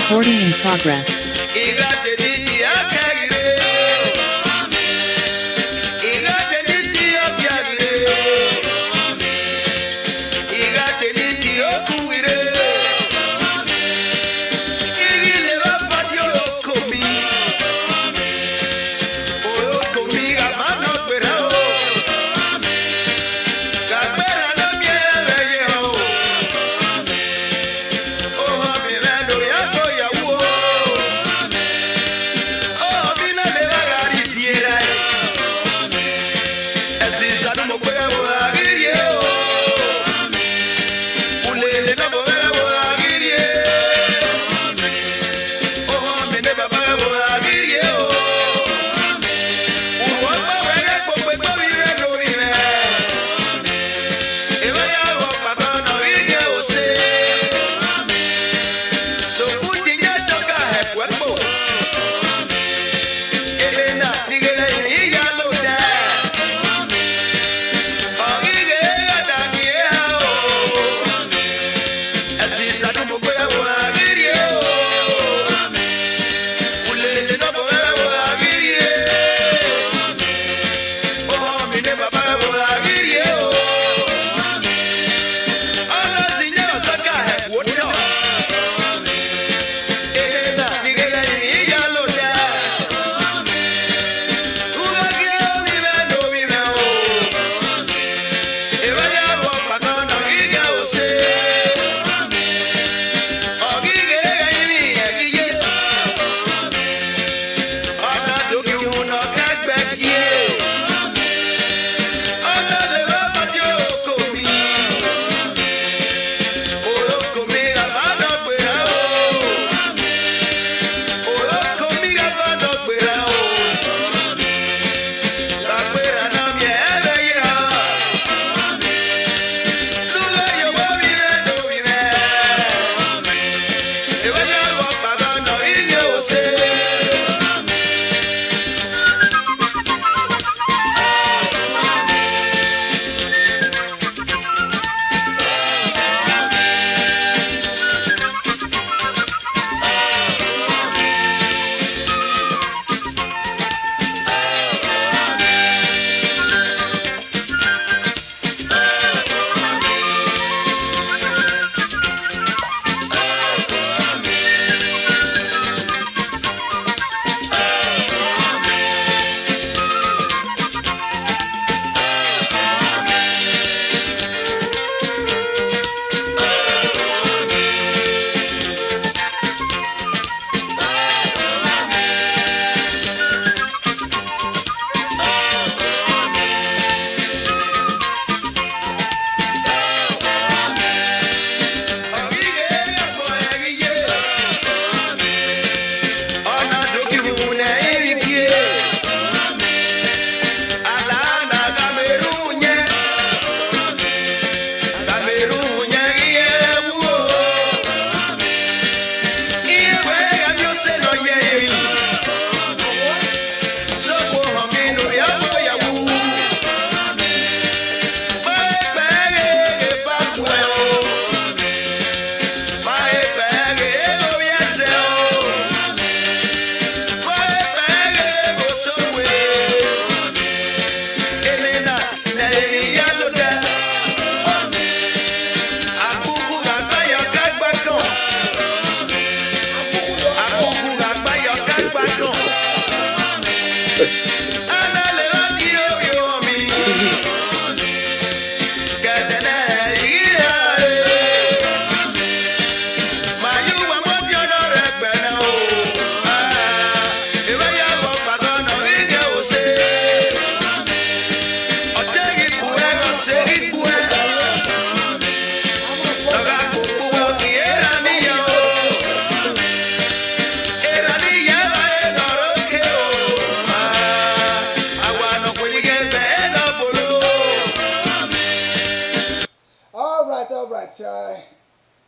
Recording in progress.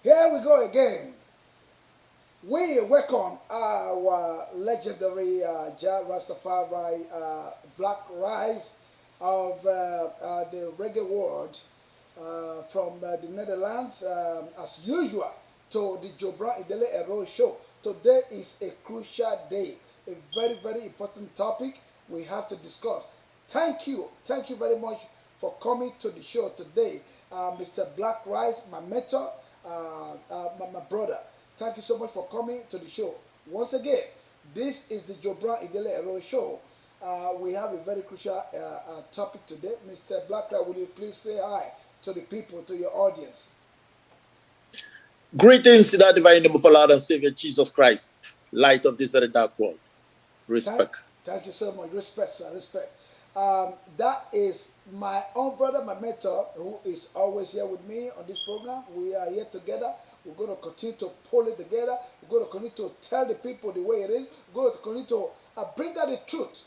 Here we go again. We welcome our legendary Jah Rastafari Black Rise of the reggae world from the Netherlands, as usual, to the Idele-Ero show Today is a crucial day, a very, very important topic we have to discuss. Thank you very much for coming to the show today, Mr. Black Rice, my mentor, my brother. Thank you so much for coming to the show. Once again, this is the Jobran Idele-Ero show. We have a very crucial topic today. Mr. Black Rice, will you please say hi to the people, to your audience? Greetings in that divine name of our Lord and Savior Jesus Christ, light of this very dark world. Thank, Respect. thank you so much. Respect, sir. Respect. That is my own brother, my mentor, who is always here with me on this program. We are here together. We're going to continue to pull it together. We're going to continue to tell the people the way it is. We're going to continue to bring out the truth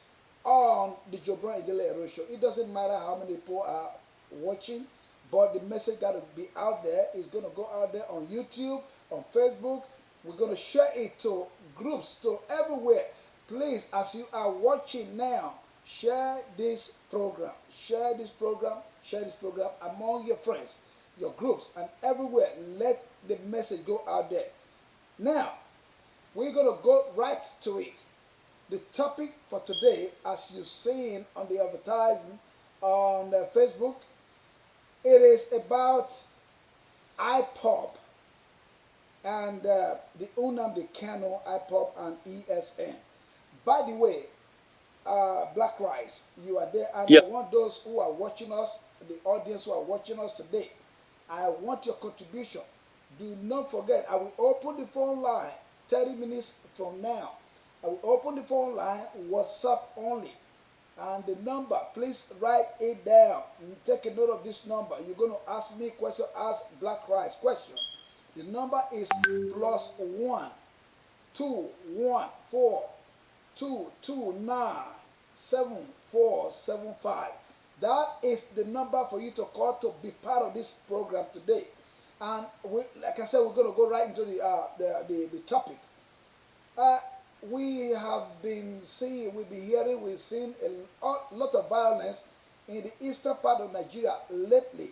on the Jobran Idele-Ero show. It doesn't matter how many people are watching, but the message got to be out there. It's going to go out there on YouTube, on Facebook. We're going to share it to groups, to everywhere. Please, as you are watching now, share this program. Share this program. Share this program among your friends, your groups, and everywhere. Let the message go out there. Now, we're going to go right to it. The topic for today, as you've seen on the advertising on Facebook, it is about IPOP and the UNAM, the Kano, IPOP, and ESN. By the way, Black Rice, you are there, and I Yeah. want those who are watching us, the audience who are watching us today, I want your contribution. Do not forget, I will open the phone line 30 minutes from now. I will open the phone line, WhatsApp only. And the number, please write it down. Take a note of this number. You're going to ask me question, ask Black Rice question. The number is plus 1 2 1 4 2 2 9 7 4 7 5. That is the number for you to call to be part of this program today. And like I said, we're going to go right into the topic. Uh, we have been seeing, we've been hearing, we've seen a lot of violence in the eastern part of Nigeria lately.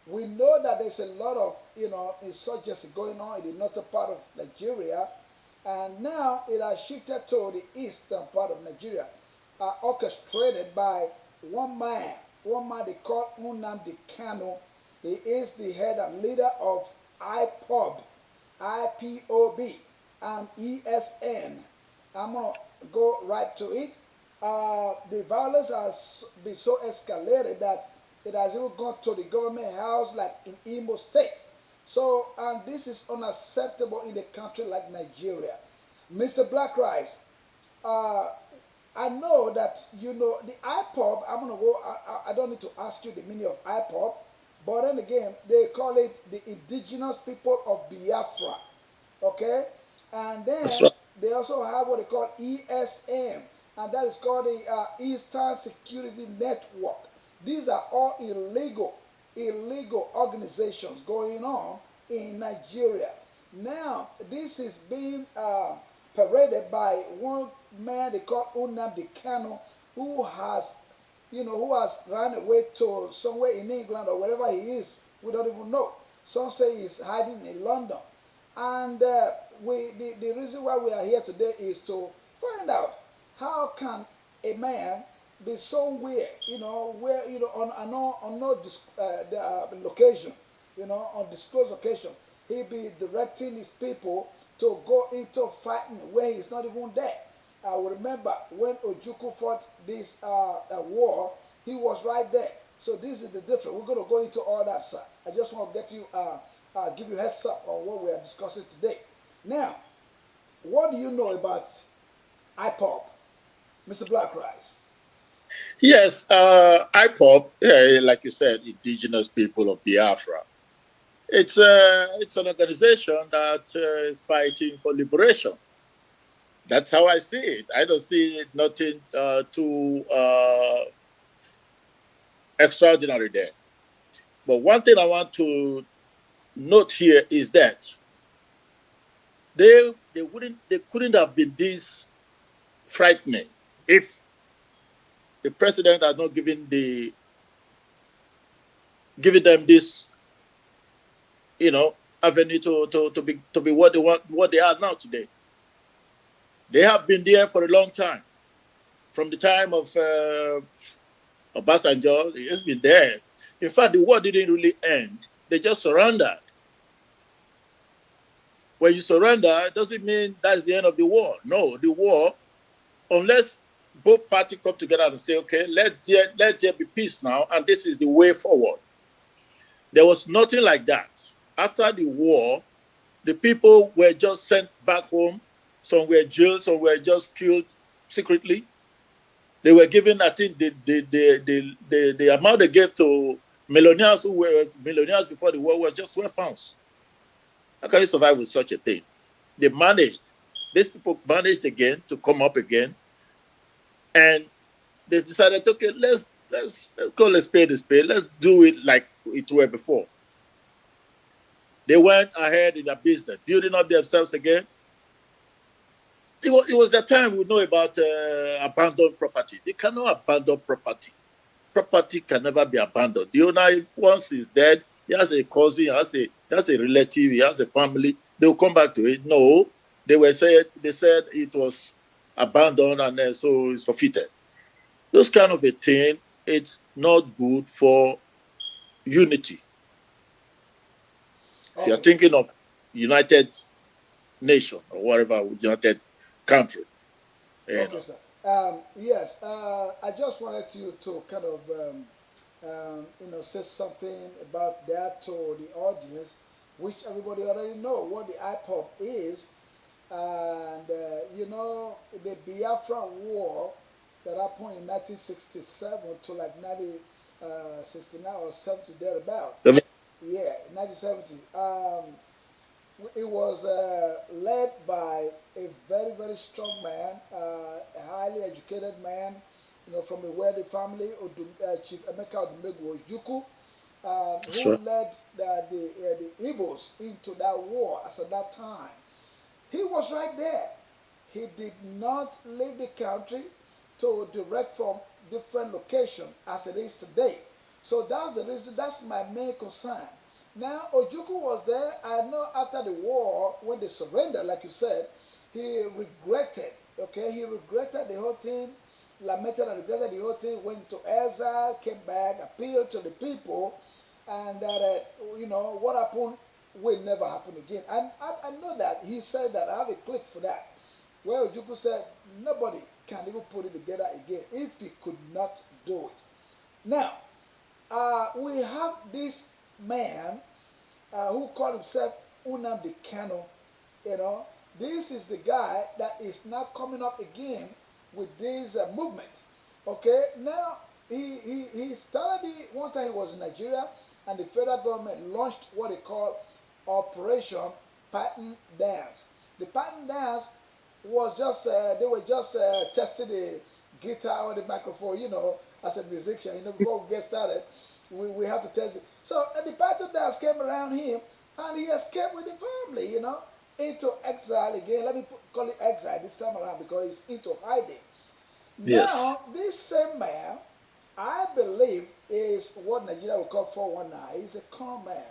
We know that there's a lot of insurgency going on in the northern part of Nigeria, and now it has shifted to the eastern part of Nigeria, orchestrated by one man they call Nnamdi Kanu. He is the head and leader of IPOB, IPOB, and ESN. I'm gonna go right to it. The violence has been so escalated that it has even gone to the government house, like in Imo State. So, and this is unacceptable in a country like Nigeria. Mr. Black Rice, uh, I know that you know the IPOP. I'm gonna go. I don't need to ask you the meaning of IPOP, but then again, they call it the Indigenous People of Biafra. Okay, and That's then right. they also have what they call ESM, and that is called the Eastern Security Network. These are all illegal organizations going on in Nigeria. Now, this is being paraded by one man they call Nnamdi Kanu, who has, who has run away to somewhere in England or wherever he is. We don't even know. Some say he's hiding in London. And the reason why we are here today is to find out how can a man be somewhere, where, on no location, on disclosed location, he be directing his people to go into fighting where he's not even there. I remember when Ojukwu fought this war, he was right there. So this is the difference. We're going to go into all that, sir. I just want to give you a heads up on what we are discussing today. Now, what do you know about IPOP, Mr. Black Rice? Yes, IPOP, like you said, Indigenous People of Biafra. It's an organization that is fighting for liberation. That's how I see it. I don't see it nothing too extraordinary there. But one thing I want to note here is that they couldn't have been this frightening if the president had not given them this, avenue to be what they want, what they are now today. They have been there for a long time. From the time of Obasanjo, it's been there. In fact, the war didn't really end. They just surrendered. When you surrender, it doesn't mean that's the end of the war. No, the war, unless both parties come together and say, okay, let there be peace now, and this is the way forward. There was nothing like that. After the war, the people were just sent back home. Some were jailed, some were just killed secretly. They were given, I think, the amount they gave to millionaires who were millionaires before the war was just £12. How can you survive with such a thing? They managed, these people managed again to come up again, and they decided, okay, let's call a spade a spade. Let's do it like it were before. They went ahead in their business, building up themselves again. It was the time we know about abandoned property. They cannot abandon property. Property can never be abandoned. The owner, if once he's dead, he has a cousin, he has a relative, he has a family. They will come back to it. No, they said it was abandoned, and so it's forfeited. Those kind of a thing, it's not good for unity. If you're Okay. thinking of United Nation or whatever, United Country, Okay, sir. Yes, I just wanted you to kind of, say something about that to the audience, which everybody already know what the IPOP is, and the Biafran War that happened in 1967 to like 1969 or 70 thereabout. Yeah, 1970. It was led by a very, very strong man, a highly educated man, from a wealthy family, Chief Emeka Odumegwu Ojukwu, That's who right. led the Igbos into that war as at that time. He was right there. He did not leave the country to direct from different location as it is today. So that's the reason, that's my main concern. Now, Ojukwu was there. I know after the war, when they surrendered, like you said, he regretted, okay? He regretted the whole thing, lamented and regretted the whole thing, went to exile, came back, appealed to the people, and that, what happened will never happen again. And I know that. He said that. I have a clip for that. Where Ojukwu said, nobody can even put it together again if he could not do it. Now, we have this man who called himself Unamdi Kano. You know, this is the guy that is now coming up again with this movement. Okay, now he started it one time. He was in Nigeria, and the federal government launched what they call Operation Pattern Dance. The pattern dance was just they were just testing the guitar or the microphone, as a musician. Before we get started, we have to test it. So the pattern dance came around him, and he escaped with the family, into exile again. Let me call it exile this time around because he's into hiding. Yes. Now, this same man, I believe, is what Nigeria will call 419. He's a con man.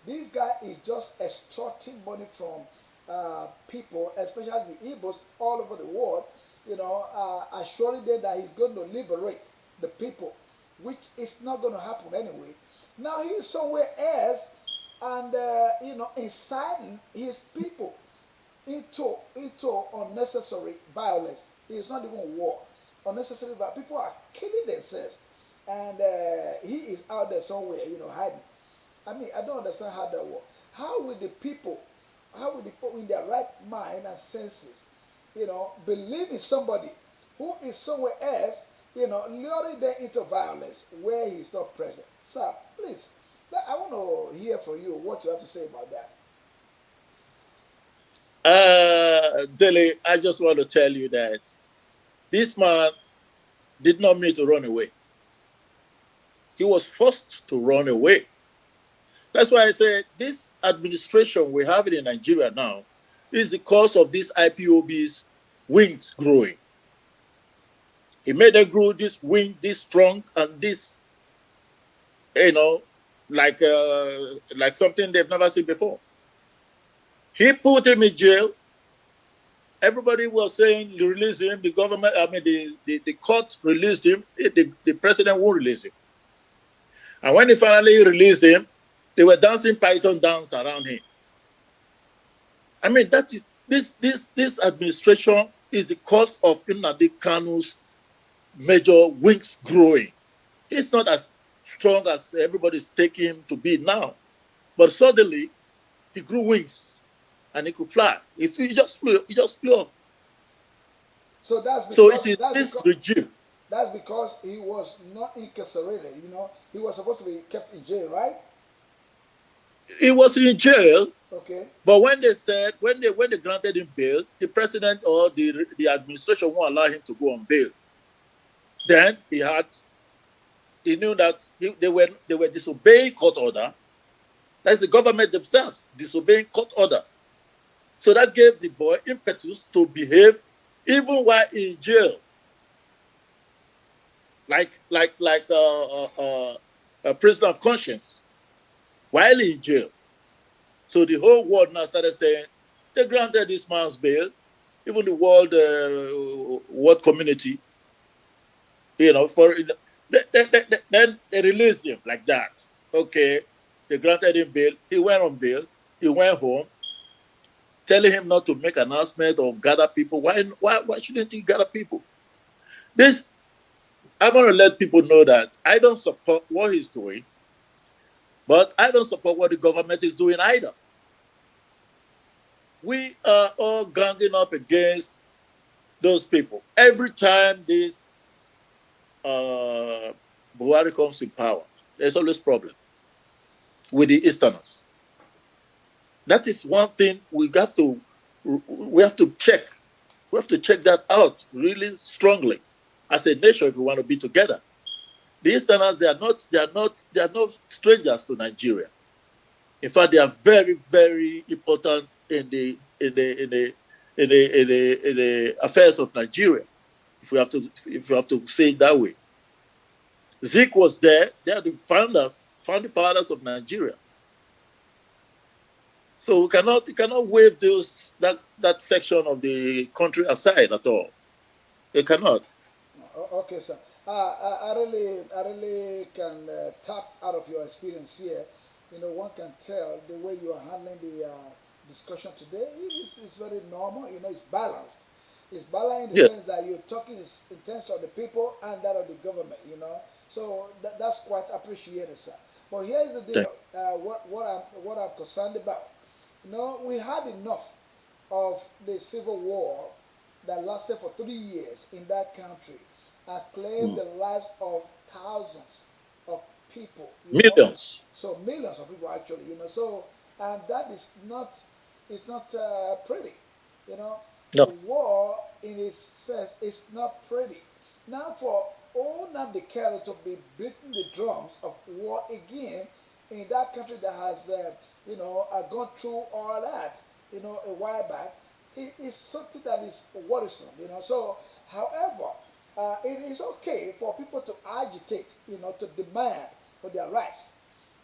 This guy is just extorting money from people, especially the Igbos all over the world, assuring them that he's going to liberate the people, which is not going to happen anyway. Now he's somewhere else, and inciting his people into unnecessary violence. It's not even war. Unnecessary violence. People are killing themselves, and he is out there somewhere, hiding. I mean, I don't understand how that works. How will the people in their right mind and senses, believe in somebody who is somewhere else, luring them into violence where he is not present? Sir, please, I want to hear from you what you have to say about that. Dele, I just want to tell you that this man did not mean to run away. He was forced to run away. That's why I said this administration we have in Nigeria now is the cause of these IPOB's wings growing. He made them grow this wing, this strong, and this, you know, like something they've never seen before. He put him in jail. Everybody was saying you release him. The government, I mean, the court released him. The president won't release him. And when they finally released him, they were dancing Python dance around him. I mean, that is this administration is the cause of Nnamdi Kanu's major wings growing. He's not as strong as everybody's taking him to be now. But suddenly he grew wings and he could fly. If he just flew off. So that's So because it is this regime. he was not incarcerated. You know, he was supposed to be kept in jail, right? He was in jail, Okay. but when they said when they granted him bail, the president or the administration won't allow him to go on bail. Then he knew that they were disobeying court order. That's the government themselves disobeying court order. So that gave the boy impetus to behave even while in jail, like a prisoner of conscience while in jail. So the whole world now started saying they granted this man's bail, even the world community, for then they released him like that. Okay, they granted him bail. He went on bail. He went home, telling him not to make announcement or gather people. Why shouldn't he gather people? This I want to let people know that I don't support what he's doing, but I don't support what the government is doing either. We are all ganging up against those people. Every time this Buhari comes in power, there's always problem with the Easterners. That is one thing we have to check. We have to check that out really strongly as a nation if we want to be together. The Easterners, they are not strangers to Nigeria. In fact, they are very, very important in the affairs of Nigeria. If we have to say it that way. Zeke was there. They are the founding fathers of Nigeria. So we cannot wave that section of the country aside at all. It cannot. Okay, sir. I really can tap out of your experience here. You know, one can tell the way you are handling the discussion today is very normal. You know, it's balanced. It's balanced in the Yeah. sense that you're talking in terms of the people and that of the government. You know, so that's quite appreciated, sir. But here's the Thank deal. What I'm concerned about. You know, we had enough of the civil war that lasted for 3 years in that country and claimed you. the lives of thousands of people, you know, Millions. so millions of people actually, you know, so and that is not pretty, you know. The No. war in its sense is not pretty. Now for all Namdekelo to be beating the drums of war again in that country that has gone through all that, you know, a while back, it is something that is worrisome, you know. So, however, it is okay for people to agitate, you know, to demand for their rights.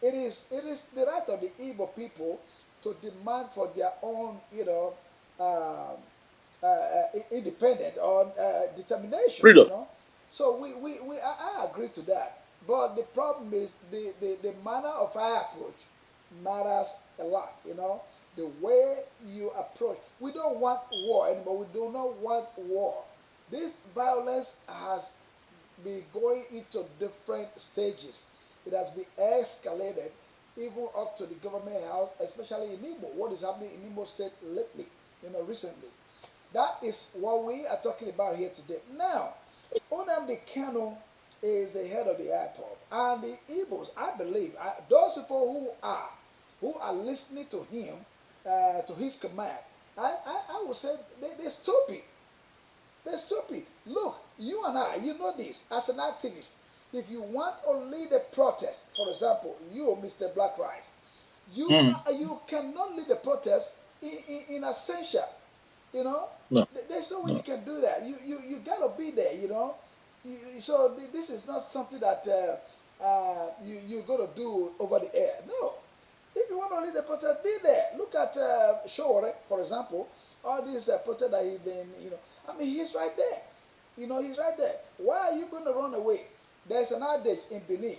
It is the right of the Igbo people to demand for their own, um, independent or determination, you Freedom. know. So I agree to that. But the problem is the manner of our approach matters a lot, you know. The way you approach. We don't want war anymore. We do not want war. This violence has been going into different stages. It has been escalated even up to the government house, especially in Imo. What is happening in Imo State lately, you know, recently. That is what we are talking about here today. Now, Onamdi Kano is the head of the airport, and the Igbos, I believe, those people who are listening to him, to his command, I would say they're stupid. They're stupid. Look, you and I, you know this as an activist. If you want to lead a protest, for example, you, Mr. Black Rice, Mm. you cannot lead a protest in absentia. You know, No. there's no way you No. can do that. You gotta be there. You know, so this is not something that you're gonna do over the air. No, if you want to lead the protest, be there. Look at Shore, for example. all these protest that he's been, I mean, he's right there. He's right there. Why are you going to run away? There's an adage in Benin.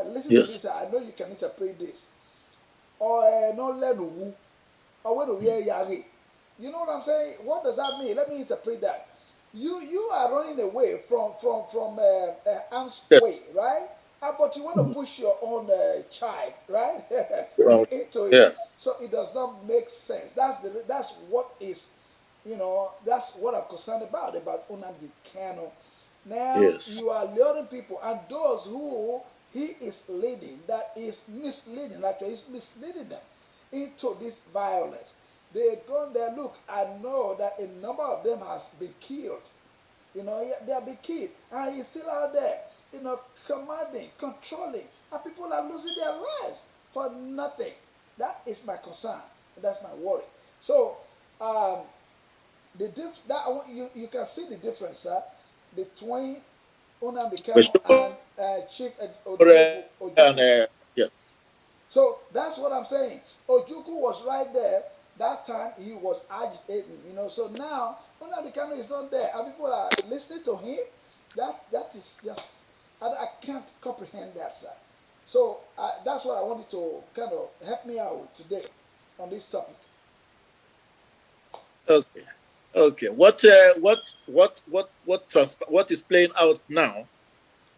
Listen to Yes. this. I know you can interpret this. Or no learn or when we are yari. You know what I'm saying? What does that mean? Let me interpret that. You are running away from arm's Yes. way, right? But you want to push your own child, right, Well, into it. yeah. So it does not make sense. That's what is, that's what I'm concerned about Unamdi Kano. Now Yes. you are luring people, and those who he is leading, that is misleading, actually, he's misleading them into this violence. They go there, look, I know that a number of them has been killed. They have been killed, and he's still out there, commanding, controlling, and people are losing their lives for nothing. That is my concern. That's my worry. So, um, that you can see the difference, between For Unamikano sure. and Chief Odumegu And Ojuku. yes. So that's what I'm saying. Ojuku was right there. That time he was agitating, So now Unamikano is not there, and people are listening to him. That is just, I can't comprehend that, sir. So that's what I wanted to kind of help me out with today on this topic. Okay. Okay. What is playing out now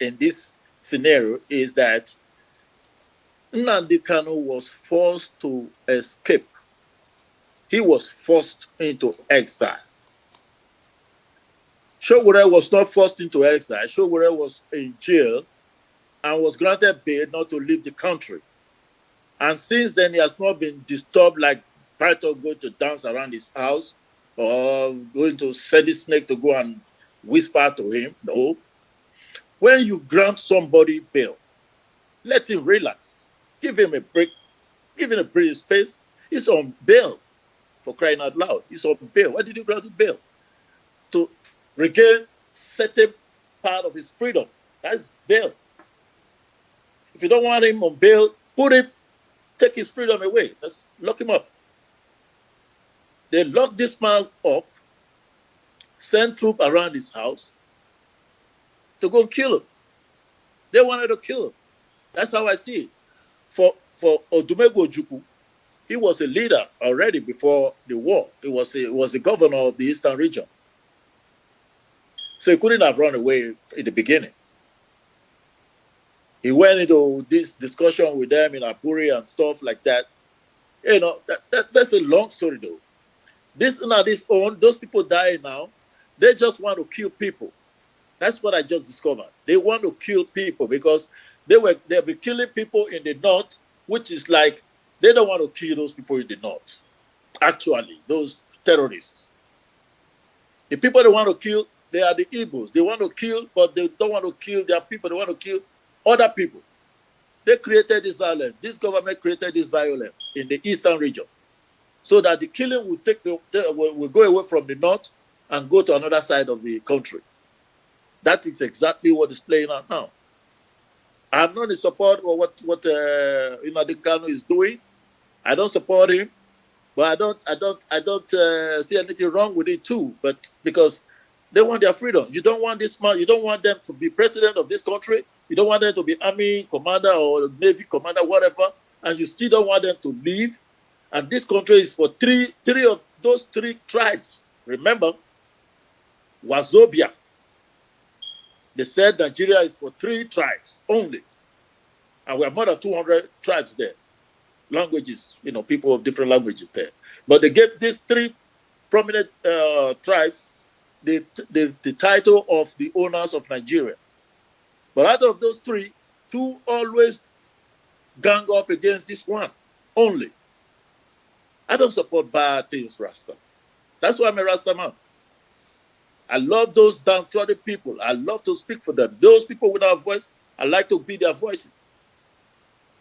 in this scenario is that Nnamdi Kanu was forced to escape. He was forced into exile. Showore was not forced into exile. Showore was in jail and was granted bail not to leave the country. And since then, he has not been disturbed like Python going to dance around his house or going to send his snake to go and whisper to him. No. When you grant somebody bail, let him relax. Give him a break. Give him a breathing space. He's on bail, for crying out loud. He's on bail. Why did you grant him bail? To regain certain part of his freedom. That's bail. If you don't want him on bail, take his freedom away. Let's lock him up. They locked this man up, sent troops around his house to go and kill him. They wanted to kill him. That's how I see it. For Odumegu Ojukwu, he was a leader already before the war. He was the governor of the Eastern region. So he couldn't have run away in the beginning. He went into this discussion with them in Apuri and stuff like that. That's a long story though. Those people dying now, they just want to kill people. That's what I just discovered. They want to kill people because they'll be killing people in the north, which is like they don't want to kill those people in the north. Actually, those terrorists. The people they want to kill, they are the Igbos. They want to kill, but they don't want to kill their people. They want to kill other people. They created this violence. This government created this violence in the eastern region so that the killing will go away from the north and go to another side of the country. That is exactly what is playing out now. I'm not in support of what Nnamdi Kanu is doing. I don't support him, but I don't see anything wrong with it too. But because they want their freedom, you don't want this man. You don't want them to be president of this country. You don't want them to be army commander or navy commander, whatever, and you still don't want them to leave. And this country is for three of those three tribes. Remember, Wazobia. They said Nigeria is for three tribes only. And we have more than 200 tribes there. Languages, people of different languages there. But they gave these three prominent tribes the title of the owners of Nigeria. But out of those three, two always gang up against this one only. I don't support bad things, Rasta. That's why I'm a Rasta man. I love those downtrodden people. I love to speak for them. Those people without voice, I like to be their voices.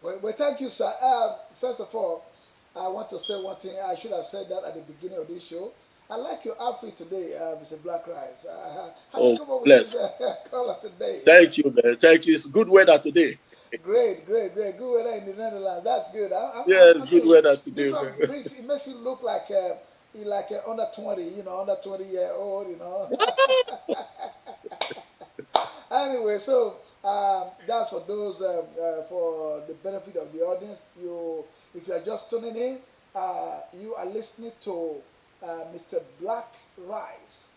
Well, thank you, sir. First of all, I want to say one thing. I should have said that at the beginning of this show. I like your outfit today, Mr. Black Rice. How you Oh, come up with this bless. color today? Thank you, man. Thank you. It's good weather today. Great, great, great. Good weather in the Netherlands. That's good. Yeah, it's I good think weather this today, one man. it makes you look like he like under 20, under 20-year old, Anyway, so that's for those for the benefit of the audience. If you are just tuning in, you are listening to Mr. Black Rice,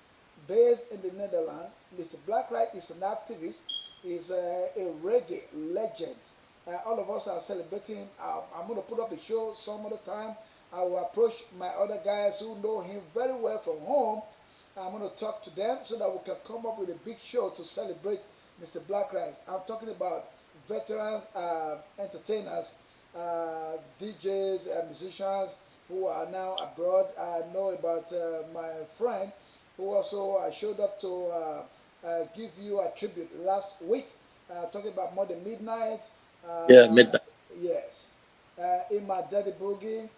based in the Netherlands. Mr. Black Rice is an activist. Is a reggae legend. All of us are celebrating. I'm going to put up a show some other time. I will approach my other guys who know him very well from home. I'm going to talk to them so that we can come up with a big show to celebrate Mr. Black Rice. I'm talking about veterans, entertainers, DJs, and musicians who are now abroad. I know about my friend who also showed up to give you a tribute last week, talking about More Than Midnight. Yeah, Uh, midnight. yes. In my Daddy Boogie,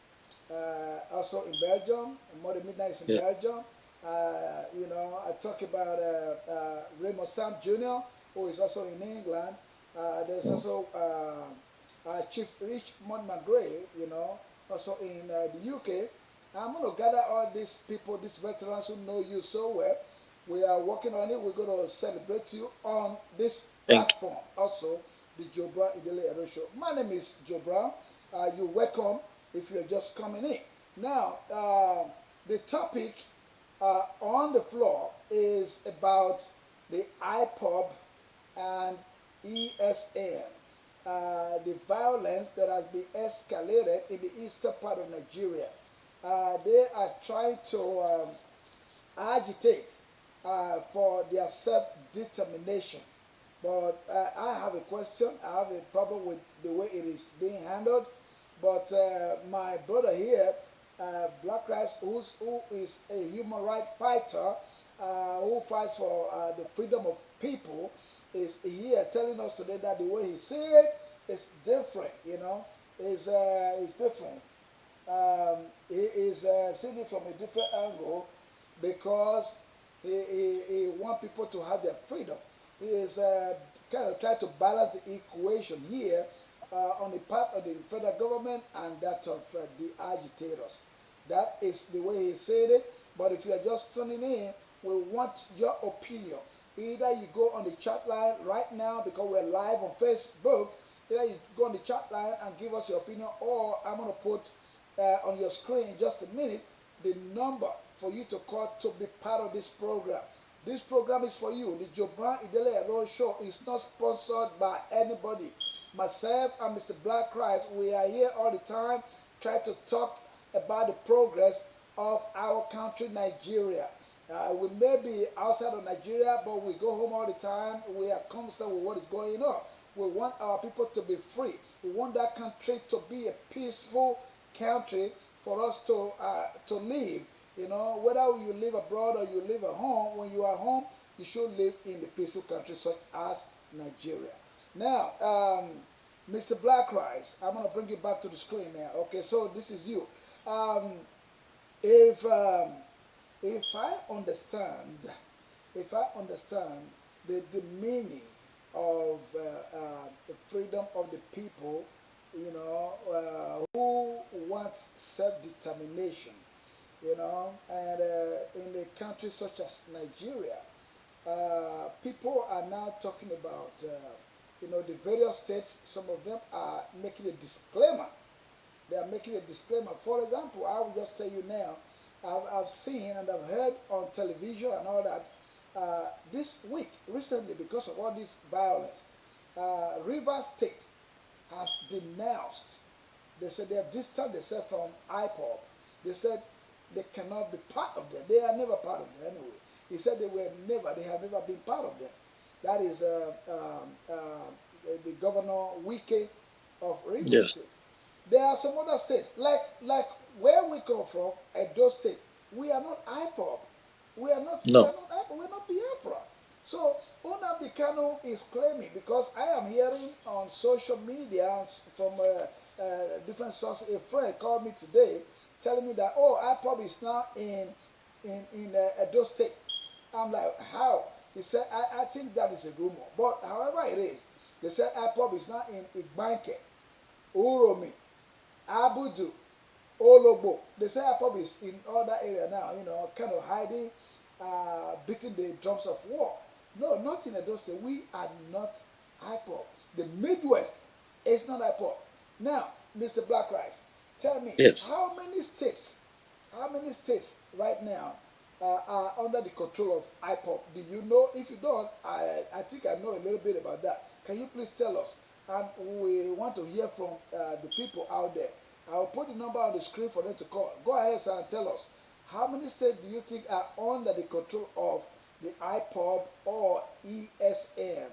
also in Belgium. More Midnight is in Yeah, Belgium. I talk about Raymond Sam Jr., who is also in England. There's mm, also Chief Richmond McGray, also in the UK. I'm going to gather all these people, these veterans who know you so well. We are working on it. We're going to celebrate you on this thank platform. Also, the Joe Brown Idele-Ero Show. My name is Joe Brown. You're welcome if you're just coming in. Now, the topic on the floor is about the IPOB and ESN, the violence that has been escalated in the eastern part of Nigeria. They are trying to agitate for their self-determination. But I have a question. I have a problem with the way it is being handled. But my brother here, Black Rice, who is a human rights fighter, who fights for the freedom of people, is here telling us today that the way he see it is different. Is different. He is seeing it from a different angle because he wants people to have their freedom. He is kind of trying to balance the equation here on the part of the federal government and that of the agitators. That is the way he said it. But if you are just tuning in, we want your opinion. Either you go on the chat line right now because we're live on Facebook. Either you go on the chat line and give us your opinion, or I'm going to put on your screen in just a minute the number for you to call to be part of this program. This program is for you. The Jobran Idele-Ero Show is not sponsored by anybody. Myself and Mr. Black Christ, we are here all the time trying to talk about the progress of our country, Nigeria. We may be outside of Nigeria, but we go home all the time. We are concerned with what is going on. We want our people to be free. We want that country to be a peaceful country for us to live. Whether you live abroad or you live at home, when you are home, you should live in the peaceful country such as Nigeria. Now, Mr. Black Rice, I'm going to bring you back to the screen now. Okay, so this is you. Um, if if I understand, if I understand the meaning of the freedom of the people, who wants self-determination, and in a country such as Nigeria, people are now talking about, the various states. Some of them are making a disclaimer. They are making a disclaimer. For example, I will just tell you now, I've seen and I've heard on television and all that this week, recently, because of all this violence, River State has denounced. They said they have distanced themselves from IPOB. They said they cannot be part of them. They are never part of them anyway. He said they have never been part of them. That is the governor Wike of River yes. State. There are some other states, like where we come from, Edo State. We are not IPOB. We are No. not IPOB. We are not Biafra. So Onamdi Kanu is claiming, because I am hearing on social media from different sources. A friend called me today, telling me that IPOB is now in Edo State. I'm like, how? He said, I think that is a rumor. But however it is, they said IPOB is now in Igbanke, Uromi, Abudu, Olobo. They say IPOB is in other area now, kind of hiding, beating the drums of war. No, not in Edo State. We are not IPOB. The Midwest is not IPOB. Now, Mr. Black Rice, tell me, Yes. how many states right now are under the control of IPOP? Do you know? If you don't, I think I know a little bit about that. Can you please tell us? And we want to hear from the people out there. I'll put the number on the screen for them to call. Go ahead, sir, and tell us how many states do you think are under the control of the IPOP or ESN?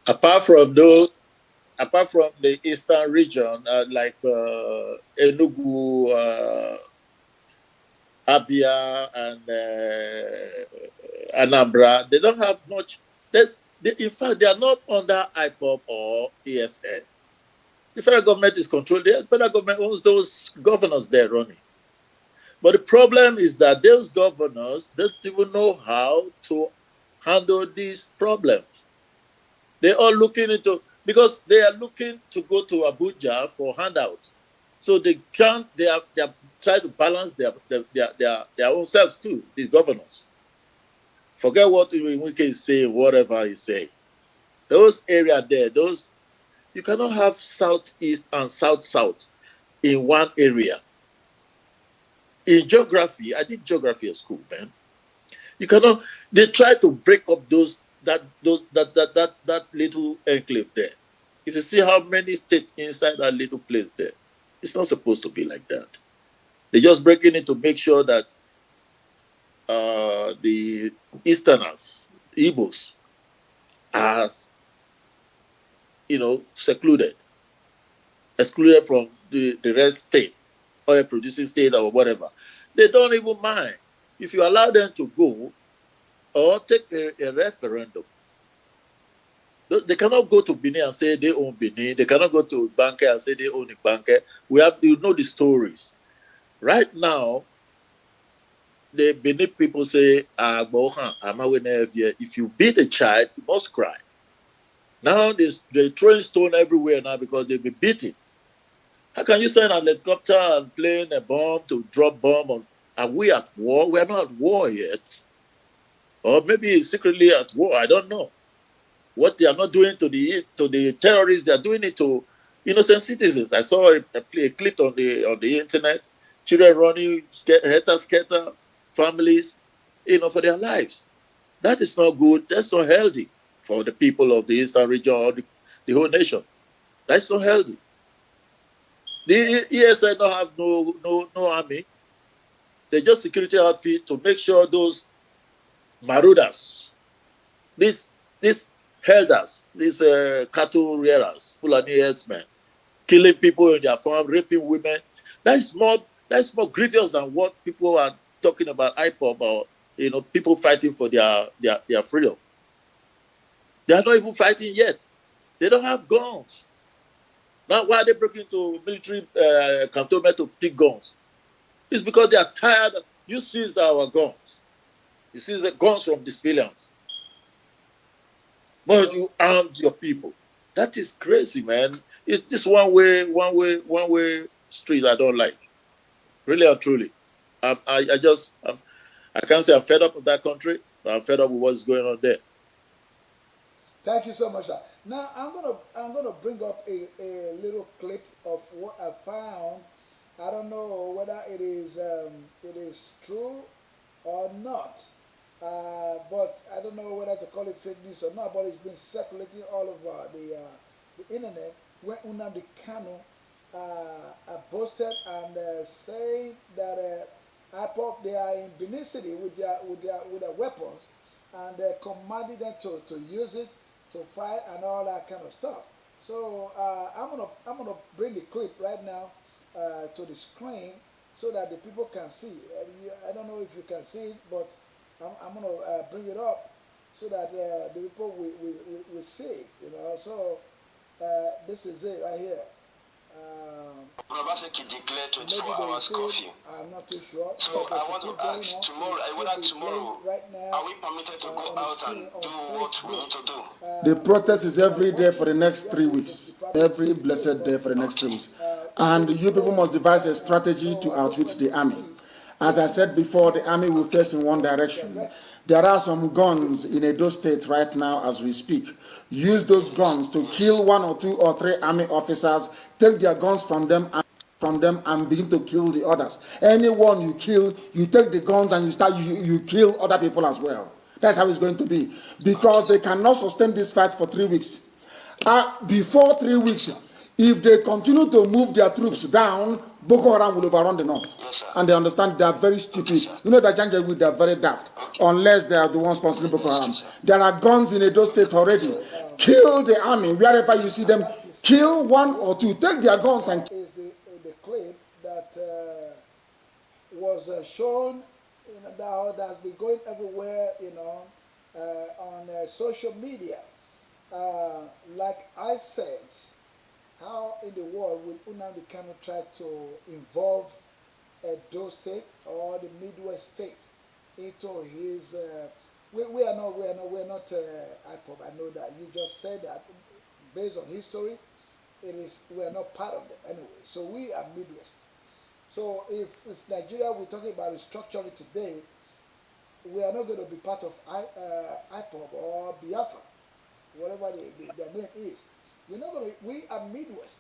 Apart from those, apart from the eastern region, like Enugu, Abia, and Anambra, they don't have much. In fact, they are not under IPOP or ESN. The federal government is controlled. The federal government owns those governors there running. But the problem is that those governors don't even know how to handle these problems. They're all looking into, because they are looking to go to Abuja for handouts. So they can't, they are trying to balance their own selves too, the governors. Forget what Wike is saying, whatever he's saying. Those area there, those, you cannot have southeast and south in one area. In geography, I did geography at school, man. You cannot. They try to break up that little enclave there. If you see how many states inside that little place there, it's not supposed to be like that. They're just breaking it to make sure that the Easterners, Igbos, are secluded, excluded from the rest state, oil producing state or whatever. They don't even mind if you allow them to go or take a referendum. They cannot go to Benin and say they own Benin. They cannot go to Banque and say they own a Banque. We have, you know, the stories. Right now, the Benin people say, ah, if you beat a child, you must cry. Now they're throwing stone everywhere now because they've been beaten. How can you send a helicopter and plane a bomb to drop bomb on? Are we at war? We're not at war yet. Or maybe secretly at war. I don't know. What they are not doing to the terrorists, they are doing it to innocent citizens. I saw a clip on the internet, children running, scatter, families, for their lives. That is not good. That's not healthy for the people of the eastern region or the whole nation. That's not healthy. The ESN don't have no army. They're just security outfit to make sure those marauders, these herders, these cattle rearers, Fulani herdsmen, killing people in their farm, raping women. That's more grievous than what people are talking about IPOB or people fighting for their freedom. They are not even fighting yet. They don't have guns. Now why are they breaking into military cantonment to pick guns? It's because they are tired. You seized our guns. You seized the guns from the civilians. But So you armed your people. That is crazy, man. It's this one way street I don't like. Really and truly. I can't say I'm fed up with that country, but I'm fed up with what's going on there. thank you so much, sir. Now I'm gonna bring up a little clip of what I found. I don't know whether it is true or not, but I don't know whether to call it fake news or not. But it's been circulating all over the internet when Unamdi Kanu boasted and saying that IPOP they are in Benin City with their weapons, and they commanded them to use it to fight and all that kind of stuff. So I'm gonna bring the clip right now to the screen so that the people can see. I don't know if you can see it, but I'm gonna bring it up so that the people will see it. So this is it right here. declared maybe 24 they hours will curfew. I'm not too sure. So But I want to ask tomorrow, whether tomorrow right now, are we permitted to go out and do what we need to do? The protest is every day for the next 3 weeks. Every blessed day for the next 3 weeks. And you people must devise a strategy to outwit the army. As I said before, the army will face in one direction. There are some guns in Edo State right now as we speak. Use those guns to kill 1 or 2 or 3 army officers, take their guns from them and begin to kill the others. Anyone you kill, you take the guns and you kill other people as well. That's how it's going to be. Because they cannot sustain this fight for 3 weeks. Before 3 weeks, if they continue to move their troops down, Boko Haram will overrun the north. Yes, and they understand they are very stupid. You know that Janjaweed, they are very daft. Unless they are the ones sponsoring Boko Haram. There are guns in Edo State already. Kill the army wherever you see them. Kill 1 or 2. Take their guns and is the clip that was shown, that has been going everywhere, on social media. Like I said, how in the world will Nnamdi Kanu try to involve Edo State or the Midwest state into his? We are not IPOB. I know that you just said that. Based on history, we are not part of them anyway. So we are Midwest. So if Nigeria, we're talking about restructuring today, we are not going to be part of IPOB or Biafra, whatever their name is. We're not going to. We are Midwest.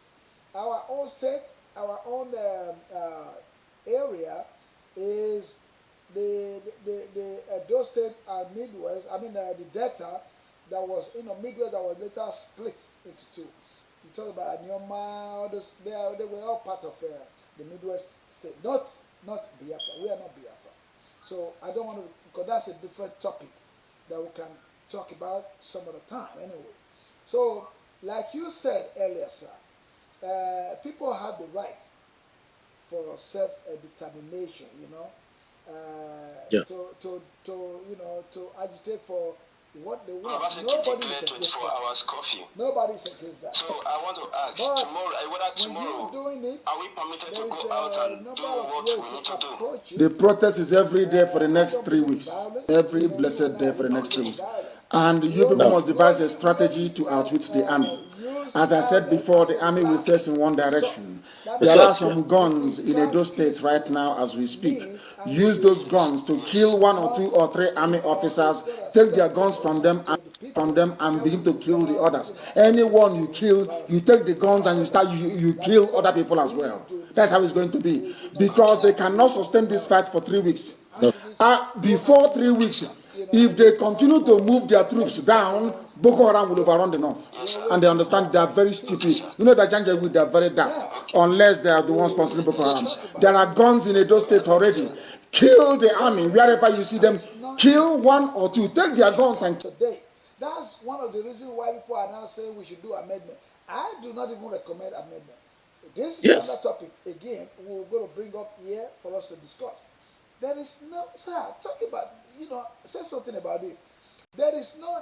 Our own state, our own area is the Edo State and Midwest. I mean the Delta that was Midwest that was later split into two. You talk about Anioma, all those. They were all part of the Midwest state, not Biafra. We are not Biafra. So I don't want to, because that's a different topic that we can talk about some other time anyway. So, like you said earlier, sir, people have the right for self-determination, Yeah. to agitate for what they want. Nobody is against 24 hours curfew. Nobody's against that. So I want to ask But tomorrow, whether tomorrow doing it, are we permitted to there is go out and number do of what ways we need to to do? approach it. the protest is every day for the I next don't 3 believe weeks. violence. Every You and blessed day I, for we the don't next 3 believe weeks. violence. And you people No. must devise a strategy to outwit the army. As I said before, the army will face in one direction. There are some guns in Edo State right now as we speak. Use those guns to kill 1 or 2 or 3 army officers, take their guns from them and begin to kill the others. Anyone you kill, you take the guns and you kill other people as well. That's how it's going to be. Because they cannot sustain this fight for 3 weeks. No. Before 3 weeks, if they continue to move their troops down, Boko Haram will overrun the north. And they understand they are very stupid. You know that Janjaweed, they are very daft. Unless they are the ones sponsoring Boko Haram. There are guns in Edo State already. Kill the army wherever you see them. Kill 1 or 2. Take their guns and today. That's one of the reasons why people are now saying we should do amendment. I do not even recommend amendment. This is another Yes. topic. Again, we're going to bring up here for us to discuss. There is no, sir, talk about, say something about this. There is no,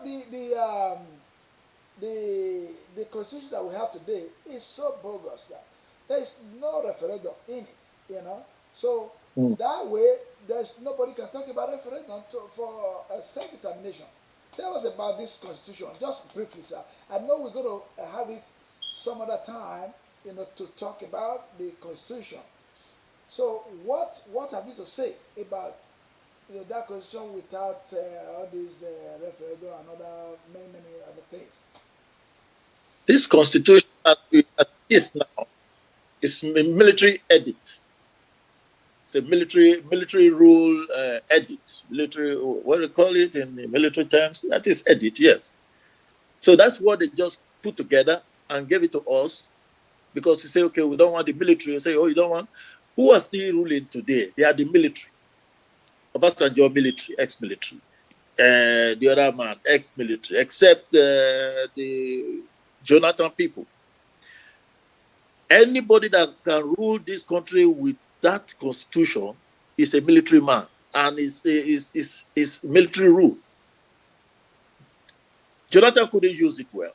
the constitution that we have today is so bogus that there is no referendum in it, So Mm. that way, there's nobody can talk about referendum for self-determination. Tell us about this constitution, just briefly, sir. I know we're going to have it some other time, to talk about the constitution. So what have you to say about that constitution without all these referendum and many other things? This constitution, as it is now, is a military edit. It's a military rule edit. Military, what do you call it in the military terms? That is edit, yes. So that's what they just put together and gave it to us, because you say, okay, we don't want the military. You say, oh, you don't want? Who are still ruling today? They are the military. Obasanjo military, ex-military. The other man, ex-military, except the Jonathan people. Anybody that can rule this country with that constitution is a military man, and is military rule. Jonathan couldn't use it well.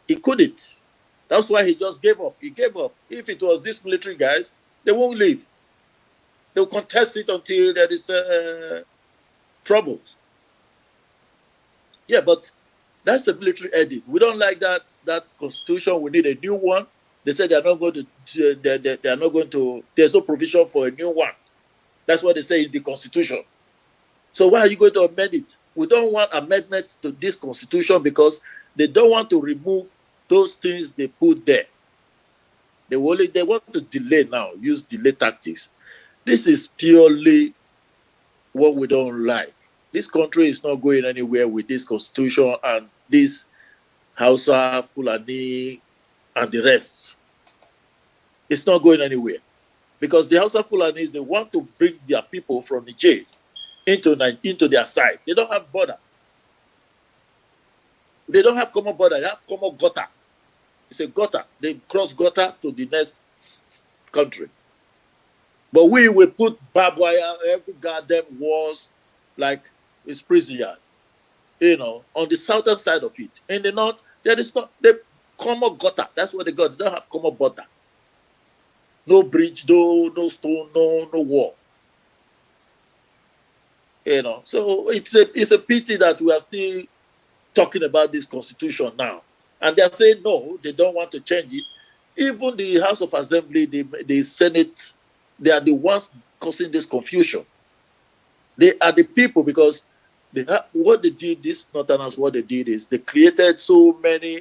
He couldn't. That's why he just gave up. He gave up. If it was these military guys, they won't leave. They'll contest it until there is troubles. Yeah, but that's the military edict. We don't like that constitution. We need a new one. They said they are not going to. They are not going to. There's no provision for a new one. That's what they say in the constitution. So why are you going to amend it? We don't want amendment to this constitution because they don't want to remove those things they put there. They want to delay now, use delay tactics. This is purely what we don't like. This country is not going anywhere with this constitution and this Hausa, Fulani, and the rest. It's not going anywhere because the Hausa Fulanis, they want to bring their people from Niger into their side. They don't have border. They don't have common border. They have common gutter. It's a gutter. They cross gutter to the next country. But we will put barbed wire, every goddamn walls, like it's prison yard, on the southern side of it. In the north, there is not the common gutter. That's what they got. They don't have common border. No bridge, no stone, no wall. So it's a pity that we are still talking about this constitution now. And they are saying no, they don't want to change it. Even the House of Assembly, the Senate, they are the ones causing this confusion. They are the people because what they did, this Northerners, what they did is they created so many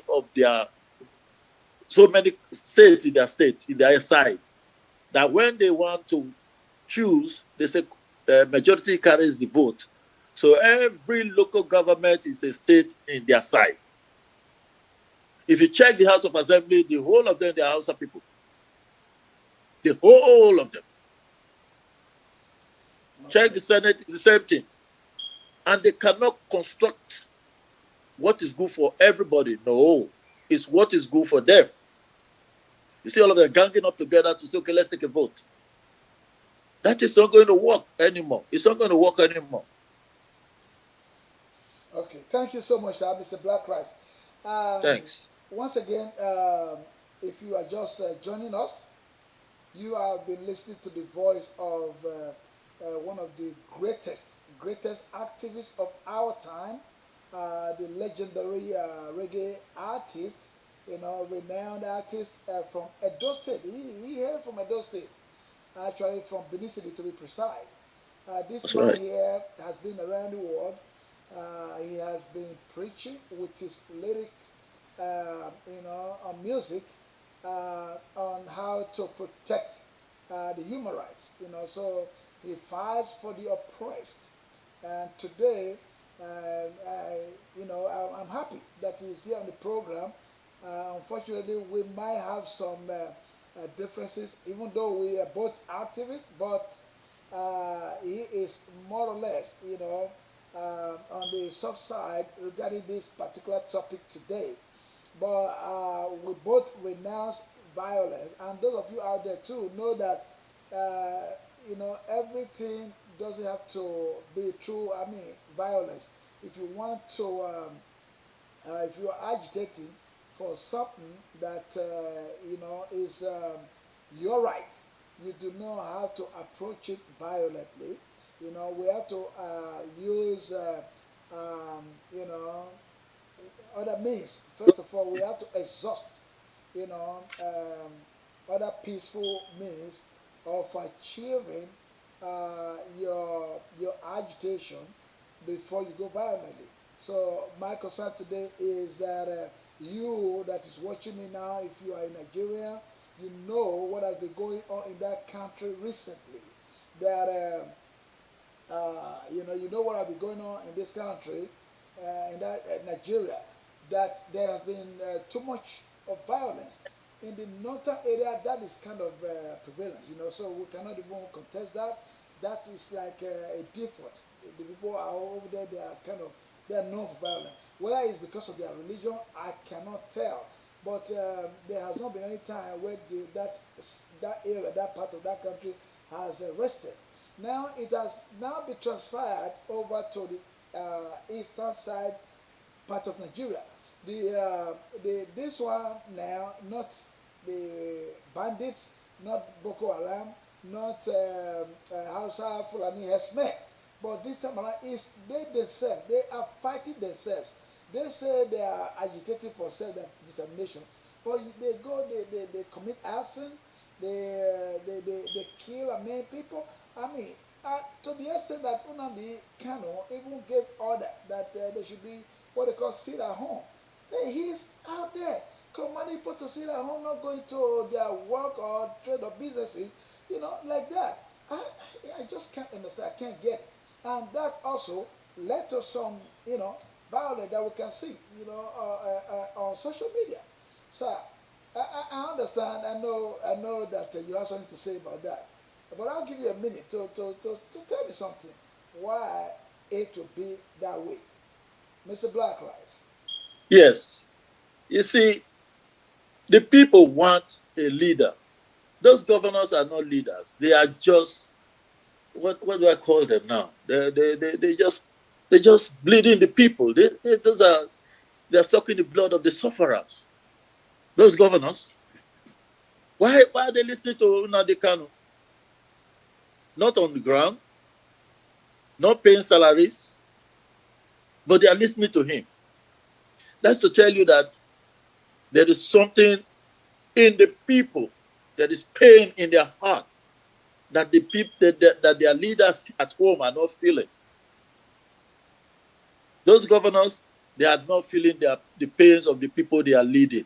states in their state, in their side, that when they want to choose, they say majority carries the vote. So every local government is a state in their side. If you check the House of Assembly, the whole of them, they are Hausa people. The whole of them. Okay. Check the Senate, it's the same thing. And they cannot construct what is good for everybody. No, it's what is good for them. You see all of them ganging up together to say, okay, let's take a vote. That is not going to work anymore. It's not going to work anymore. Okay, thank you so much, Mr. Black Rice. Thanks. Once again, if you are just joining us, you have been listening to the voice of one of the greatest activists of our time, the legendary reggae artist, renowned artist from Edo State. He hailed from Edo State, actually from Benin City to be precise. This That's man right. here has been around the world. He has been preaching with his lyric, on music, on how to protect the human rights. So he fights for the oppressed. And today, I'm happy that he's here on the program. Unfortunately, we might have some differences, even though we are both activists, but he is more or less, on the soft side regarding this particular topic today. But we both renounce violence, and those of you out there too know that everything doesn't have to be true. I mean, violence. If you want to, if you are agitating for something that is your right, you do not have to approach it violently. We have to use, um, you know, other means. First of all, we have to exhaust, other peaceful means of achieving your agitation before you go violently. So my concern today is that you that is watching me now, if you are in Nigeria, you know what has been going on in that country recently. That you know what has been going on in this country, in that Nigeria, that there has been too much of violence in the northern area. That is kind of prevalence, so we cannot even contest that. That is like a default. The people are over there, they are known for violence. Whether it's because of their religion, I cannot tell. But there has not been any time where that area, that part of that country has rested. Now it has now been transferred over to the eastern side part of Nigeria. This one now, not the bandits, not Boko Haram, not Hausa Fulani Hesme, but this time around is they themselves. They are fighting themselves. They say they are agitating for self-determination, but they go, they commit arson, they kill and maim people. I mean, to the extent that Unamdi Kano even gave order that they should be what they call sit at home. Hey, he's out there commanding people to sit at home, not going to their work or trade or businesses, like that. I just can't understand. I can't get it. And that also led to some, violence that we can see, on social media. So I understand. I know that you have something to say about that. But I'll give you a minute to tell me something. Why it would be that way, Mr. Blackrise? Yes. You see, the people want a leader. Those governors are not leaders. They are just, what do I call them now? They just bleeding the people. They're sucking the blood of the sufferers. Those governors. Why are they listening to Nnamdi Kanu? Not on the ground, not paying salaries, but they are listening to him. That's to tell you that there is something in the people, there is pain in their heart that the people that their leaders at home are not feeling. Those governors, they are not feeling the pains of the people they are leading.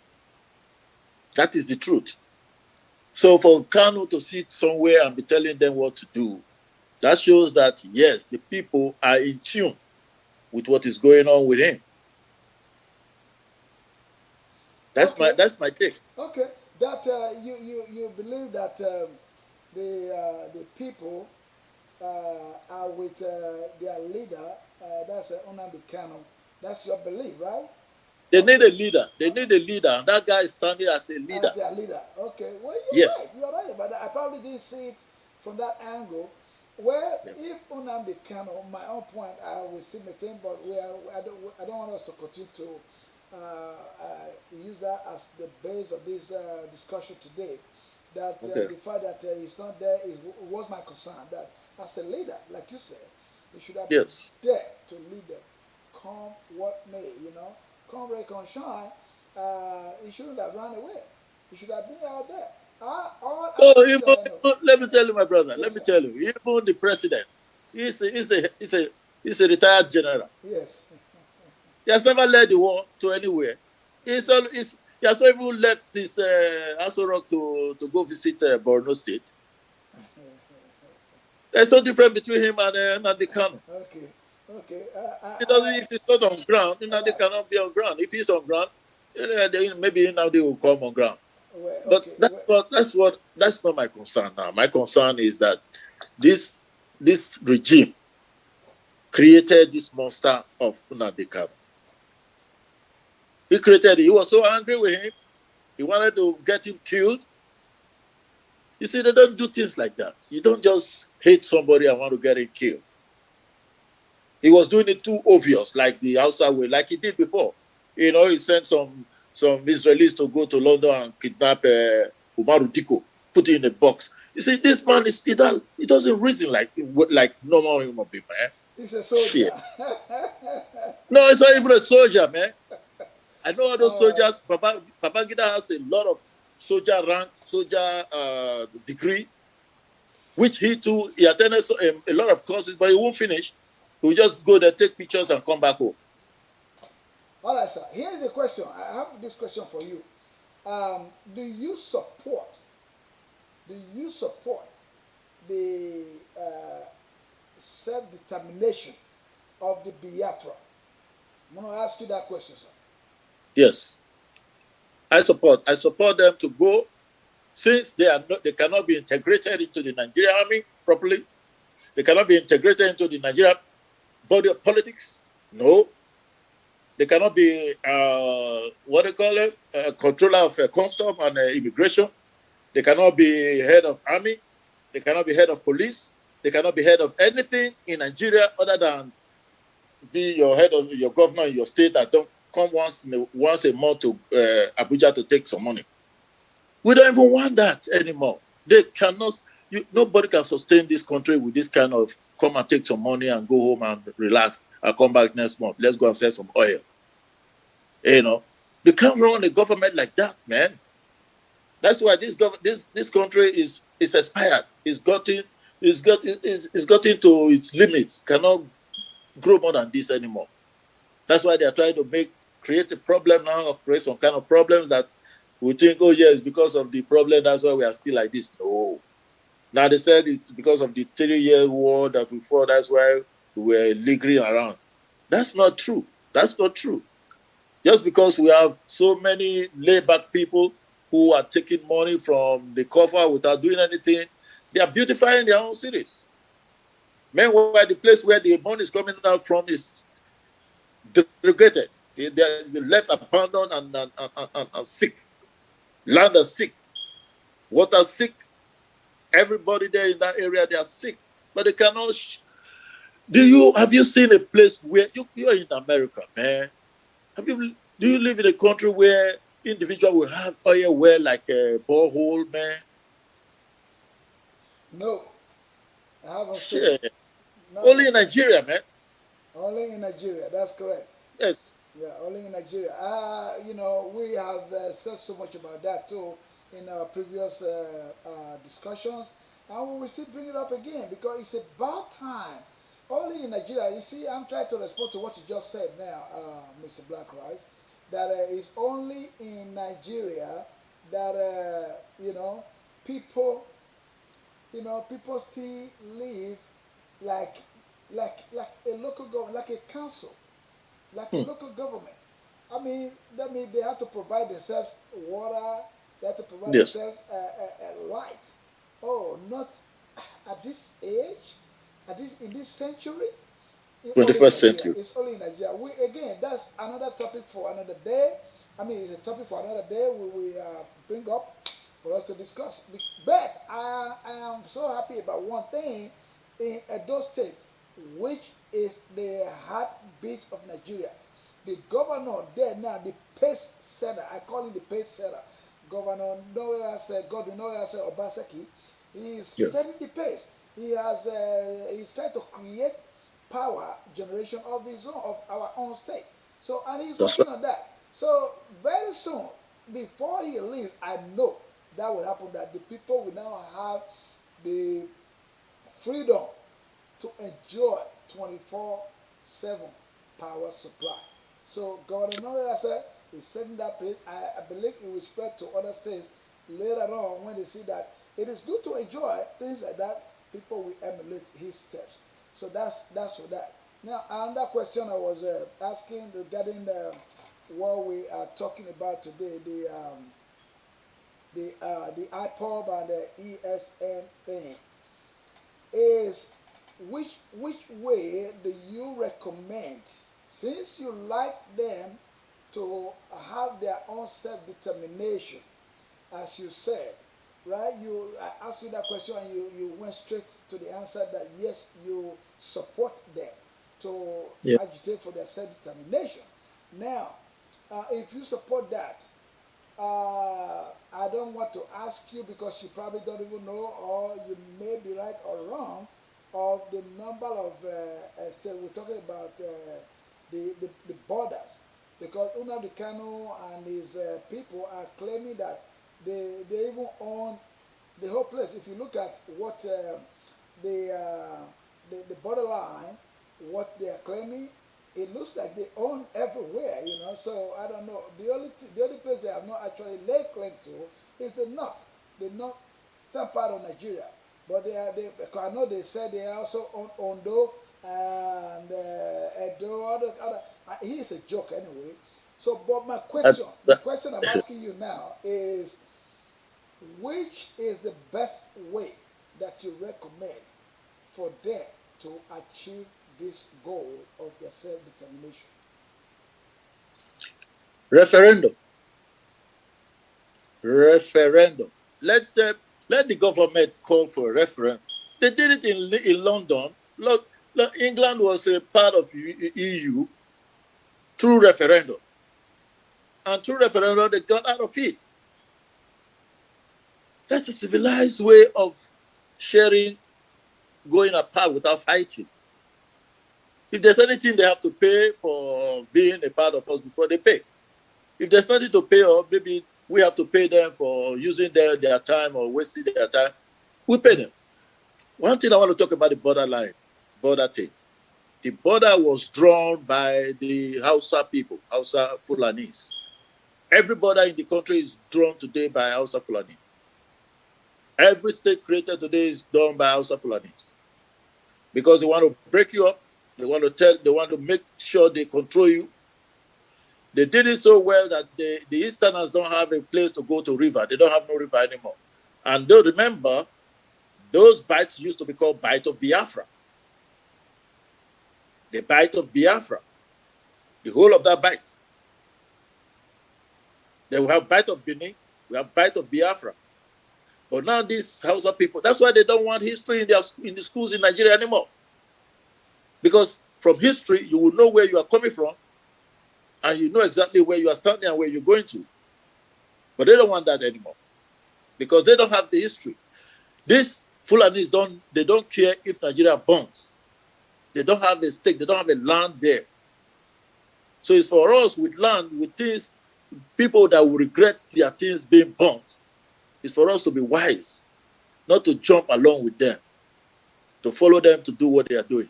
That is the truth. So for Kanu to sit somewhere and be telling them what to do, that shows that yes, the people are in tune with what is going on with him. That's my take. Okay, that you believe that the people are with their leader. That's Nnamdi Kanu. That's your belief, right? They Okay. need a leader. They need a leader, and that guy is standing as a leader. As their leader. Okay. Well, you're Yes. right. You're right about that. I probably didn't see it from that angle. Well, Yeah. if Nnamdi Kanu, my own point, I will still maintain, but I don't want us to continue to use that as the base of this discussion today. That Okay. the fact that he's not there was my concern. That as a leader, like you said, he should have been Yes. there to lead them, come what may. Come rain, come shine. He shouldn't have run away. He should have been out there. All So aspects that I know. let me tell you, my brother. Yes, Let me sir. tell you, even the president, he's a retired general. Yes. He has never led the war to anywhere. He has not even left his Aso Rock to go visit Borno State. There's no difference between him and Nnamdi Kanu. Okay. Okay. If he's not on ground, Nnamdi cannot be on ground. If he's on ground, then maybe Nnamdi will come on ground. Well, But okay. that's not my concern now. My concern is that this regime created this monster of Nnamdi Kanu. He created it. He was so angry with him. He wanted to get him killed. You see, they don't do things like that. You don't just hate somebody and want to get him killed. He was doing it too obvious, like the outside way, like he did before. He sent some Israelis to go to London and kidnap Umaru Diko, put it in a box. You see, this man he doesn't reason like normal human being, man. He's a soldier. Shit. No, it's not even a soldier, man. I know all those soldiers. Babangida has a lot of soldier rank, soldier degree, which he attended a lot of courses, but he won't finish. He will just go there, take pictures, and come back home. All right, sir. Here's a question. I have this question for you. Do you support the self-determination of the Biafra? I'm going to ask you that question, sir. Yes, I support them to go, since they cannot be integrated into the Nigerian army properly. They cannot be integrated into the Nigerian body of politics. No, they cannot be controller of custom and immigration. They cannot be head of army. They cannot be head of police. They cannot be head of anything in Nigeria other than be your head of your governor in your state. come once a month to Abuja to take some money. We don't even want that anymore. They cannot. Nobody can sustain this country with this kind of come and take some money and go home and relax and come back next month. Let's go and sell some oil. They can't run a government like that, man. That's why this country is expired. It's gotten to its limits. Cannot grow more than this anymore. That's why they are trying to create a problem now, or create some kind of problems that we think, oh yes, because of the problem, that's why we are still like this. No. Now they said it's because of the 3-year war that we fought, that's why we were lingering around. That's not true. That's not true. Just because we have so many laid-back people who are taking money from the cover without doing anything, they are beautifying their own cities. Meanwhile, the place where the money is coming out from is degraded. They're left abandoned and sick. Land is sick. Water sick. Everybody there in that area, they are sick. But they cannot. Have you seen a place where you're in America, man? Do you live in a country where individual will have oil well like a borehole, man? No, I haven't seen Shit. it. Only in Nigeria, man. Only in Nigeria. That's correct. Yes. Yeah, only in Nigeria. We have said so much about that too in our previous discussions, and we will still bring it up again because it's about time. Only in Nigeria. You see, I'm trying to respond to what you just said now, Mr. Black Rice, that it's only in Nigeria that people, people still live like like a local government, like a council, like a local government. That means they have to provide themselves water, they have to provide Yes. themselves light. Oh, not at this age, in this century. It's only in 21st Nigeria. century. It's only in Nigeria. Again, that's another topic for another day. It's a topic for another day we will bring up for us to discuss. But I am so happy about one thing in Edo State, which is the heartbeat of Nigeria. The governor there now, the pace setter, I call him the pace setter, Governor Godwin Noyase Obaseki, he is Yes. setting the pace. He's trying to create power generation of his own, of our own state. So, and he's That's working right. on that. So very soon, before he leaves, I know that will happen. That the people will now have the freedom to enjoy 24/7 power supply. So Governor Noyase is setting that pace. I believe it will spread to other states later on when they see that it is good to enjoy things like that. People will emulate his steps. So that's for that. Now another question I was asking regarding what we are talking about today, the IPOB and the ESN thing, is which way do you recommend, since you like them to have their own self-determination, as you said, right? I asked you that question and you went straight to the answer that yes, you support them to Yeah. agitate for their self-determination. Now, if you support that, I don't want to ask you because you probably don't even know, or you may be right or wrong, of the number of states we're talking about, the borders, because Nnamdi Kanu and his people are claiming that they even own the whole place. If you look at what the, uh, the borderline, what they are claiming, it looks like they own everywhere. So I don't know. The only place they have not actually laid claim to is the northern part of Nigeria. But because I know they said they also own Ondo and Edo. He is a joke anyway. So, but the That, question I'm asking you now is, which is the best way that you recommend for them to achieve this goal of their self-determination? referendum. Referendum. Let the government call for a referendum. They did it in London. Look, England was a part of EU through referendum. And through referendum, they got out of it. That's a civilized way of sharing, going apart without fighting. If there's anything they have to pay for being a part of us before they pay. If there's nothing to pay, or maybe we have to pay them for using their time or wasting their time, we pay them. One thing I want to talk about the border thing. The border was drawn by the Hausa people, Hausa Fulanis. Every border in the country is drawn today by Hausa Fulani. Every state created today is done by Hausa Fulanis. Because they want to break you up, they want to make sure they control you. They did it so well that the Easterners don't have a place to go to river. They don't have no river anymore. And don't remember, those bites used to be called Bite of Biafra. The Bite of Biafra. The whole of that bite. Then we have Bite of Benin. We have Bite of Biafra. But now these Hausa people, that's why they don't want history in the schools in Nigeria anymore. Because from history, you will know where you are coming from, and you know exactly where you are standing and where you're going to. But they don't want that anymore because they don't have the history. These Fulanis don't care if Nigeria burns. They don't have a stake. They don't have a land there. So it's for us with land, with things, people that will regret their things being burnt. It's for us to be wise, not to jump along with them, to follow them to do what they are doing.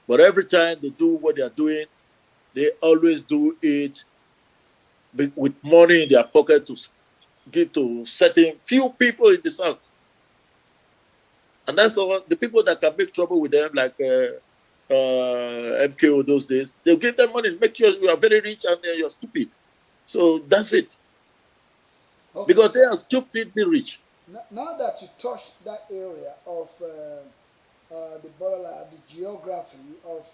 But every time they do what they are doing, they always do it with money in their pocket to give to certain few people in the South. And that's all the people that can make trouble with them, like MKO those days. They'll give them money, make sure you are very rich and you're stupid. So that's it. Okay, because they are stupidly rich. Now that you touched that area of the borderline, the geography of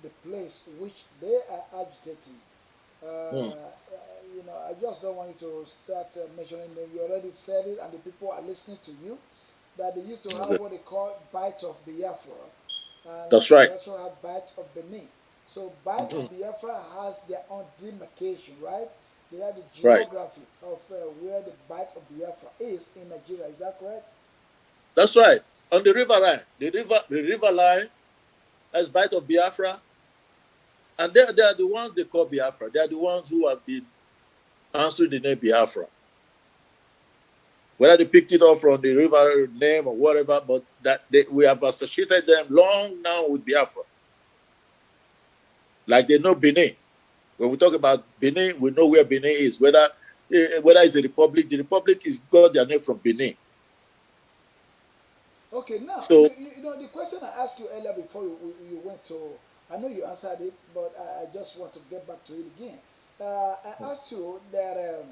the place which they are agitating, you know, I just don't want you to start measuring them. You already said it, and the people are listening to you. That they used to have what they call Bite of Biafra. And that's right. They also have Bite of Benin. So Bite of Biafra has their own demarcation, right? They have the geography of where the Bite of Biafra is in Nigeria. Is that correct? That's right. On the river line, the river line has Bite of Biafra, and they are the ones they call Biafra. They are the ones who have been answering the name Biafra. Whether they picked it up from the river name or whatever, but that we have associated them long now with Biafra. Like they know Benin. When we talk about Benin, we know where Benin is. Whether it's a republic, the republic is got their name from Benin. Okay, now, so, you know, the question I asked you earlier before you went to, I know you answered it, but I just want to get back to it again. I asked you that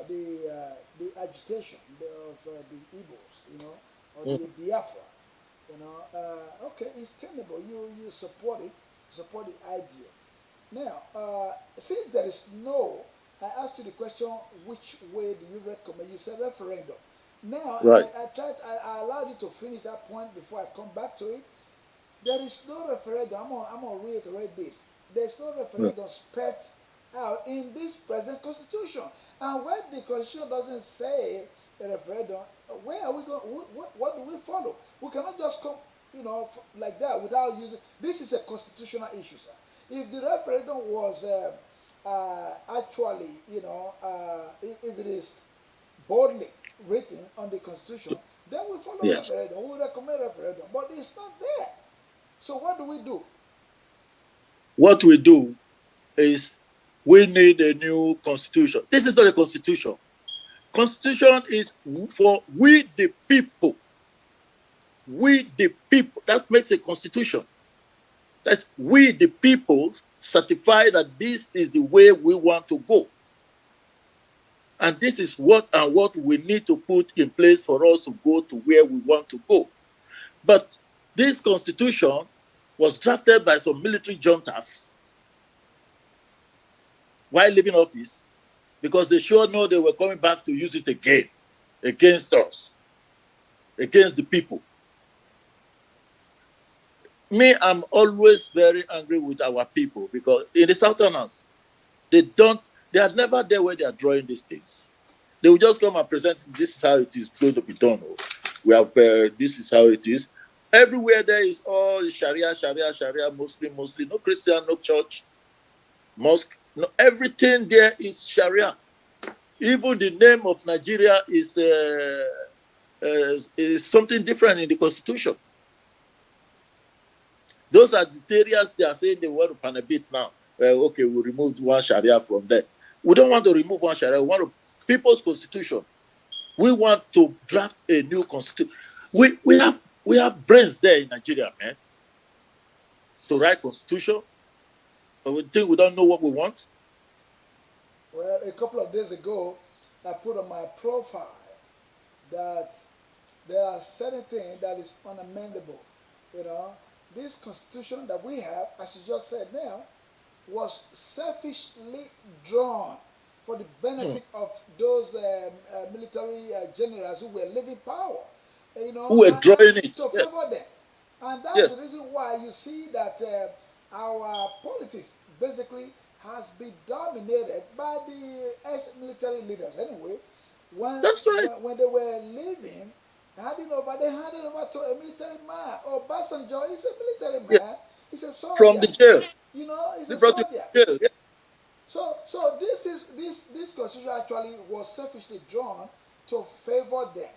the agitation of the Igbos, you know, or the Biafra, you know, okay, it's tenable. You support it, support the idea. Now, since there is no, I asked you the question, which way do you recommend? You said referendum. Now, right. I allowed you to finish that point before I come back to it. There is no referendum. I'm going to reiterate this. There is no referendum spelled out in this present constitution. And when the constitution doesn't say a referendum, where are we going? What do we follow? We cannot just come, you know, like that without using. This is a constitutional issue, sir. If the referendum was actually, you know, if it is boldly written on the constitution, then we follow referendum. We recommend referendum, but it's not there. So what do we do? What we do is we need a new constitution. This is not a constitution. Constitution is for we the people. We the people. That makes a constitution. That's we the people certify that this is the way we want to go. And this is what we need to put in place for us to go to where we want to go. But this constitution was drafted by some military juntas while leaving office because they sure know they were coming back to use it again against us, against the people. Me, I'm always very angry with our people because in the Southerners, They are never there where they are drawing these things. They will just come and present, this is how it is going to be done. We have, this is how it is. Everywhere there is all Sharia, Sharia, Sharia, Muslim, Muslim, no Christian, no church, mosque. No, everything there is Sharia. Even the name of Nigeria is something different in the constitution. Those are the areas they are saying they want to panabit now. Okay, we removed one Sharia from there. We don't want to remove one Sharia. We want to people's constitution. We want to draft a new constitution. We have brains there in Nigeria, man, to write constitution. But we think we don't know what we want. Well, a couple of days ago, I put on my profile that there are certain things that is unamendable. You know, this constitution that we have, as you just said now, was selfishly drawn for the benefit of those military generals who were living power, you Who know, were drawing and it? to Yeah. favor them. And that's the Yes. reason why you see that our politics basically has been dominated by the ex-military leaders anyway. When, That's right. when they were leaving, they handed over to a military man. Oh, Basanjo is a military Yeah. man. He's a From soldier. the jail. You know, he's They a brought him soldier. to jail. Yeah. So this constitution actually was selfishly drawn to favor them,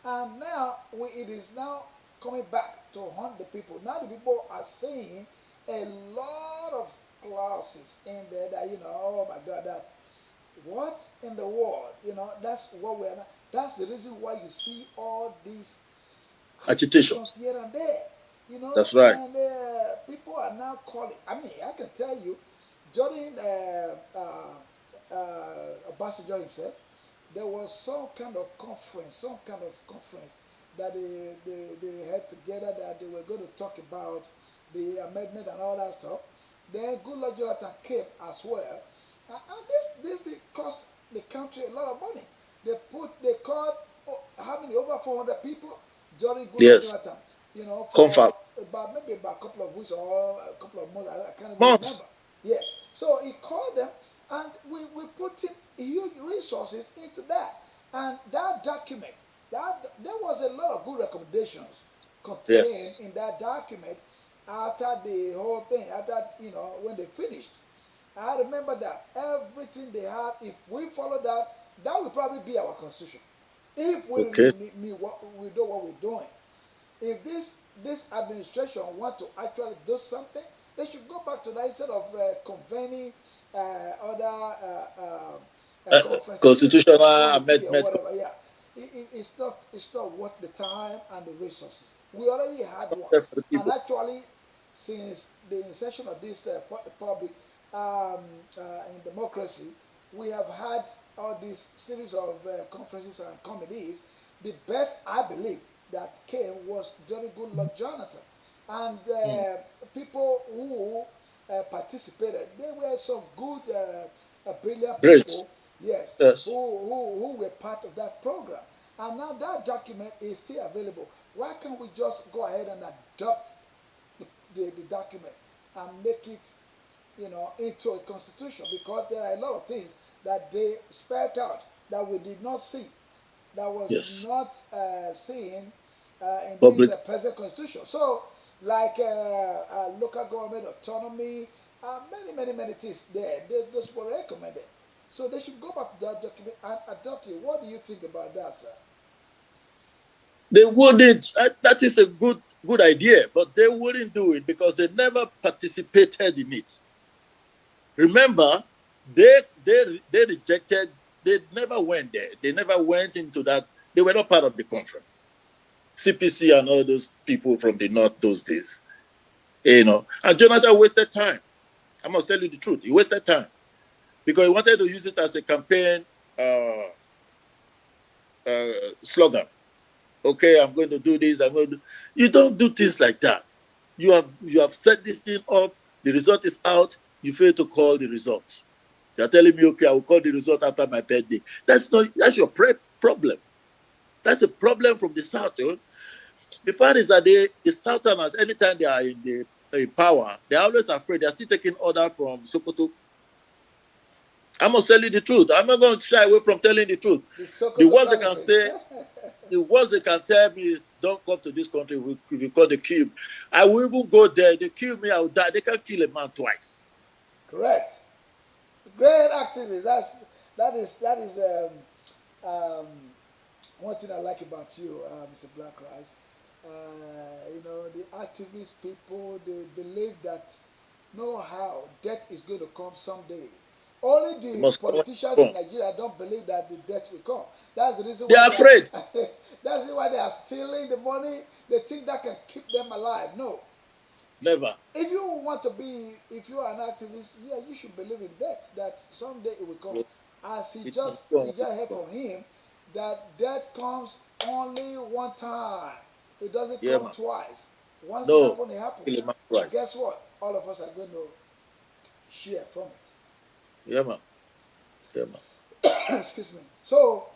and now it is now coming back to haunt the people. Now the people are saying a lot of clauses in there that, you know, oh my God, that what in the world, you know, that's what we're not. That's the reason why you see all these Agitation. agitations here and there, you know, That's right. and people are now calling. I mean, I can tell you, during Obasanjo himself, there was some kind of conference that they had together that they were going to talk about the amendment and all that stuff. Then Goodluck Jonathan came as well, and this thing cost the country a lot of money. They called, oh, how many, over 400 people during Goodluck Yes. Jonathan, you know, Confab. for about a couple of weeks or a couple of months. I can't even Months. remember. Yes. So he called them, and we put in huge resources into that. And that document, there was a lot of good recommendations contained Yes. in that document after the whole thing, after, you know, when they finished. I remember that everything they have, if we follow that, that will probably be our constitution. If we really Okay. we know what we're doing. If this administration want to actually do something, they should go back to that instead of convening other conferences Constitutional in unity or amendment. whatever. Yeah, it's not worth the time and the resources. We already It's had not one, fair for the and people. actually, since the inception of this public in democracy, we have had all these series of conferences and committees. The best, I believe, that came was during Goodluck Jonathan, and Mm. people who participated. There were some good, brilliant Great. people, yes, Yes. who were part of that program. And now that document is still available. Why can't we just go ahead and adopt the document and make it, you know, into a constitution? Because there are a lot of things that they spelled out that we did not see, that was Yes. not seen in this Public. present constitution. So, like local government autonomy, many things there, those were recommended. So they should go back to that document and adopt it. What do you think about that, sir? They wouldn't. That is a good idea, but they wouldn't do it because they never participated in it. Remember, they rejected. They never went there. They never went into that. They were not part of the conference. CPC and all those people from the north those days, you know. And Jonathan wasted time. I must tell you the truth. He wasted time because he wanted to use it as a campaign slogan. Okay, I'm going to do this. I'm going to. You don't do things like that. You have set this thing up. The result is out. You fail to call the result. You're telling me, okay, I will call the result after my birthday. That's your problem. That's a problem from the south. The fact is that the Southerners, anytime they are in power, they're always afraid. They're still taking order from Sokoto. I must tell you the truth. I'm not going to shy away from telling the truth. The The so-called worst they can counterfeit. say, the worst they can tell me is, don't come to this country if you call the kill. I will even go there. They kill me, I will die. They can't kill a man twice. Correct. Great activist. That is one thing I like about you, Mr. Black Rice. The activist people, they believe that no how death is going to come someday. Only It the must politicians in come. Nigeria don't believe that the death will come. That's the reason They why are they are. afraid. That's why they are stealing the money. They think that can keep them alive. No, Never. if you want to be, if you are an activist, yeah, you should believe in death, that someday it will come. As he It just must come. you It just heard must come. from him, that death comes only one time. It doesn't Yeah, come man. twice. Once it No. happens, it happens. Kill a man And twice. guess what? All of us are going to share from Yeah, man. Yeah, man. it. Excuse me. So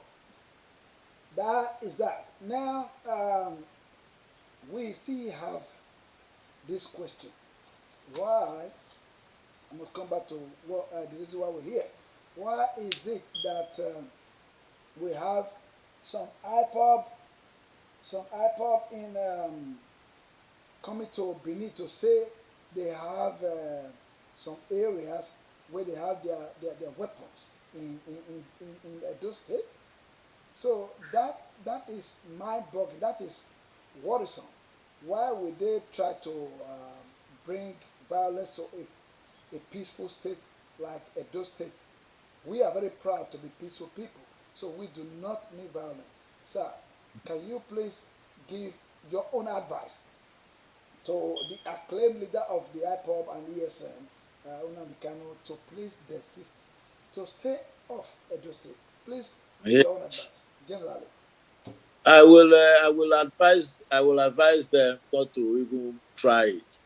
that is that. Now we still have this question: why? I must come back to what the reason why we're here. Why is it that we have some IPOB, in coming to Benin to say they have some areas where they have their weapons in Edo State? So that is mind-boggling. That is worrisome. Why would they try to bring violence to a peaceful state like Edo State? We are very proud to be peaceful people, so we do not need violence. Sir, can you please give your own advice to the acclaimed leader of the IPOB and ESN, Unam Kano, to please desist, to stay off Edo State? Please give your own Yes. advice, generally. I will advise them not to even try it,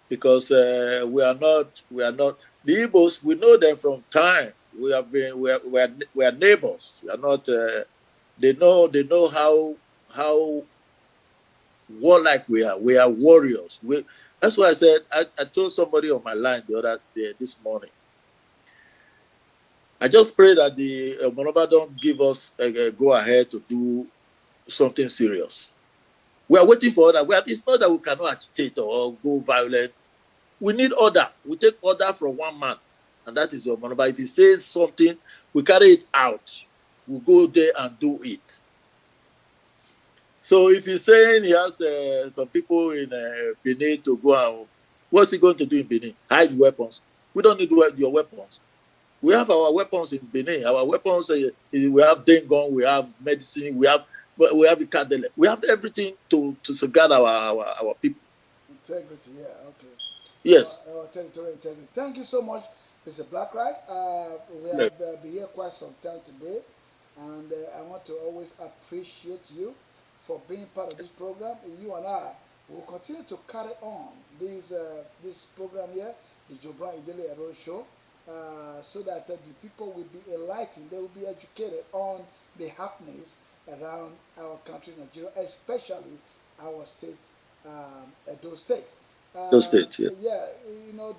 because we are not the Igbos. We know them from time. We are neighbors. We are not. They know how warlike we are. We are warriors. That's why I said, I told somebody on my line the other day, this morning. I just pray that the Monoba don't give us a go ahead to do something serious. We are waiting for order. It's not that we cannot agitate or go violent. We need order. We take order from one man, and that is your Monoba. If he says something, we carry it out. We go there and do it. So if he's saying he has some people in Benin to go and, what's he going to do in Benin? Hide weapons. We don't need your weapons. We have our weapons in Benin. Our weapons, we have dengon, we have medicine, we have Ikadele. We have everything to safeguard our people. Integrity, yeah, okay. Yes. Our territorial integrity. Thank you so much, Mr. Blackright. We Right. have been here quite some time today, and I want to always appreciate you for being part of this program. You and I will continue to carry on this program here, the Jobran Idele-Ero show, so that the people will be enlightened, they will be educated on the happenings around our country, Nigeria, especially our state, Edo State. Those states, yeah. Yeah,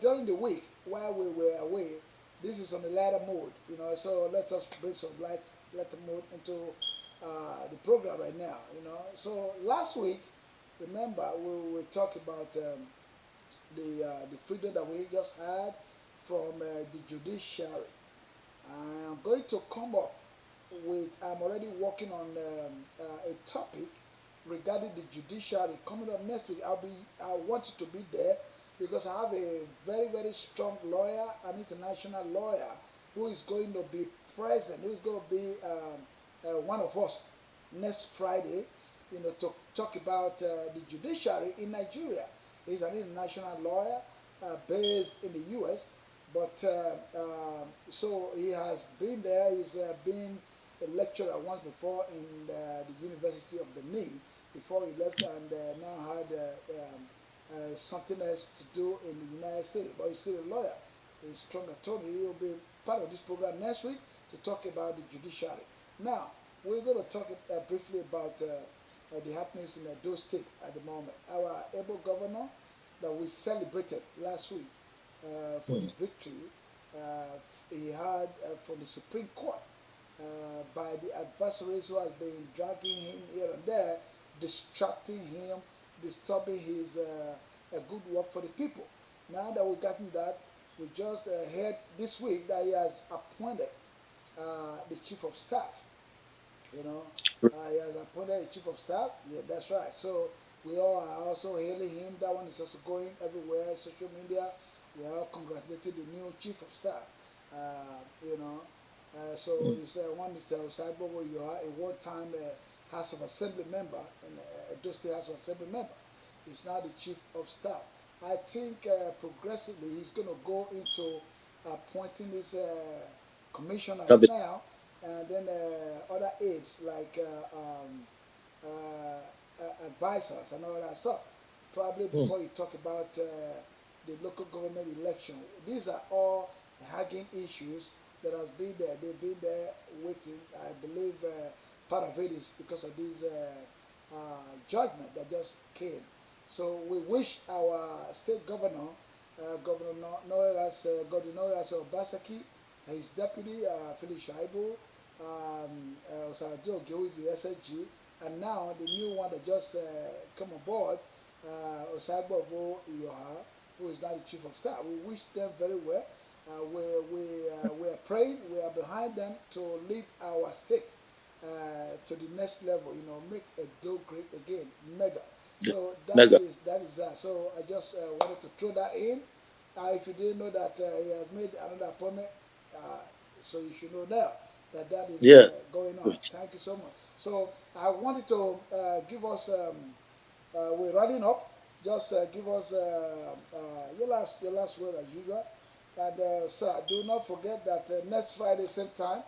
during the week while we were away, this is on the lighter mode, so let us bring some lighter mode into the program right now. So last week, remember, we talked about the freedom that we just had from the judiciary. I'm going to come up I'm already working on a topic regarding the judiciary coming up next week. I want you to be there because I have a very, very strong lawyer, an international lawyer, who is going to be present, who is going to be one of us next Friday, to talk about the judiciary in Nigeria. He's an international lawyer based in the U.S., but so he has been there. He's been a lecturer once before in the University of Benin before he left, and now had something else to do in the United States. But he's still a lawyer. He's a strong attorney. He will be part of this program next week to talk about the judiciary. Now, we're going to talk briefly about the happenings in Edo State at the moment. Our able governor that we celebrated last week for the victory he had from the Supreme Court by the adversaries who has been dragging him here and there, distracting him, disturbing his good work for the people. Now that we've gotten that, we just heard this week that he has appointed the chief of staff. You know, he has appointed a chief of staff. Yeah, that's right. So we all are also hailing him. That one is also going everywhere, social media. We are all congratulating the new chief of staff. You know, so it's one Mr. Osagbo, you are a one-time House of Assembly member and Edo State House of Assembly member. He's now the chief of staff. I think progressively he's going to go into appointing these commissioners now, and then other aides like advisors and all that stuff. Probably before you talk about the local government election. These are all hanging issues that has been there. They've been there waiting. I believe part of it is because of this judgment that just came. So we wish our state governor, Governor Noyas Obasaki, his deputy, Philip Shaibu, Osaradio Gyo is the SSG, and now the new one that just come aboard, Osagbo Iyoha, who is now the chief of staff. We wish them very well. We are praying, we are behind them to lead our state to the next level, you know, make a do great again, mega. So Mega. that is that. So I just wanted to throw that in. If you didn't know that he has made another appointment, uh, so you should know now that that is Yeah. going on. Thank you so much. So I wanted to give us. We're running up. Just give us your last word as usual. And sir, do not forget that next Friday same time,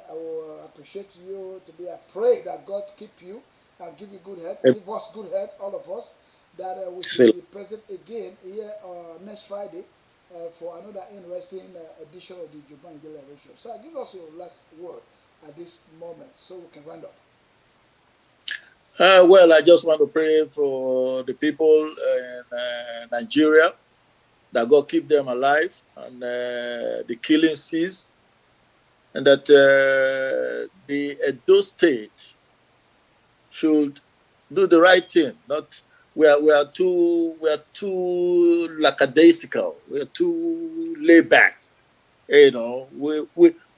I will appreciate you to be. I pray that God keep you and give you good health, give us good health, all of us, that we should Still. be present again here next Friday for another interesting edition of the Juban Idele-Ero Show. So give us your last word at this moment so we can round up. Well, I just want to pray for the people in Nigeria, that God keep them alive and the killing cease, and that the Edo State should do the right thing. Not we are too lackadaisical. We are too laid back. You know, we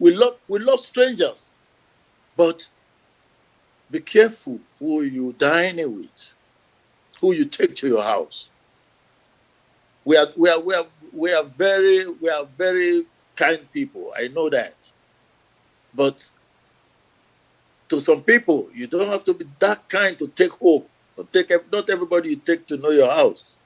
love strangers, but be careful who you dine with, who you take to your house. We are very kind people. I know that, but to some people, you don't have to be that kind to take hope. Not everybody you take to know your house.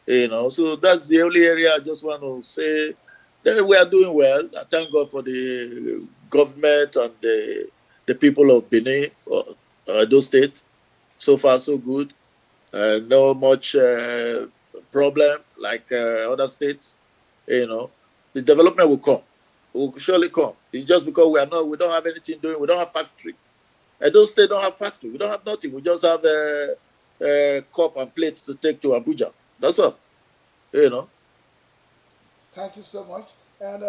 You know, so that's the only area I just want to say that we are doing well. I thank God for the government and the people of Benin, for those states. So far, so good. No much problem like other states. You know, the development will come. Will surely come. It's just because we don't have anything doing. We don't have factory. Those states don't have factory. We don't have nothing. We just have a cup and plate to take to Abuja. That's all. You know. Thank you so much. And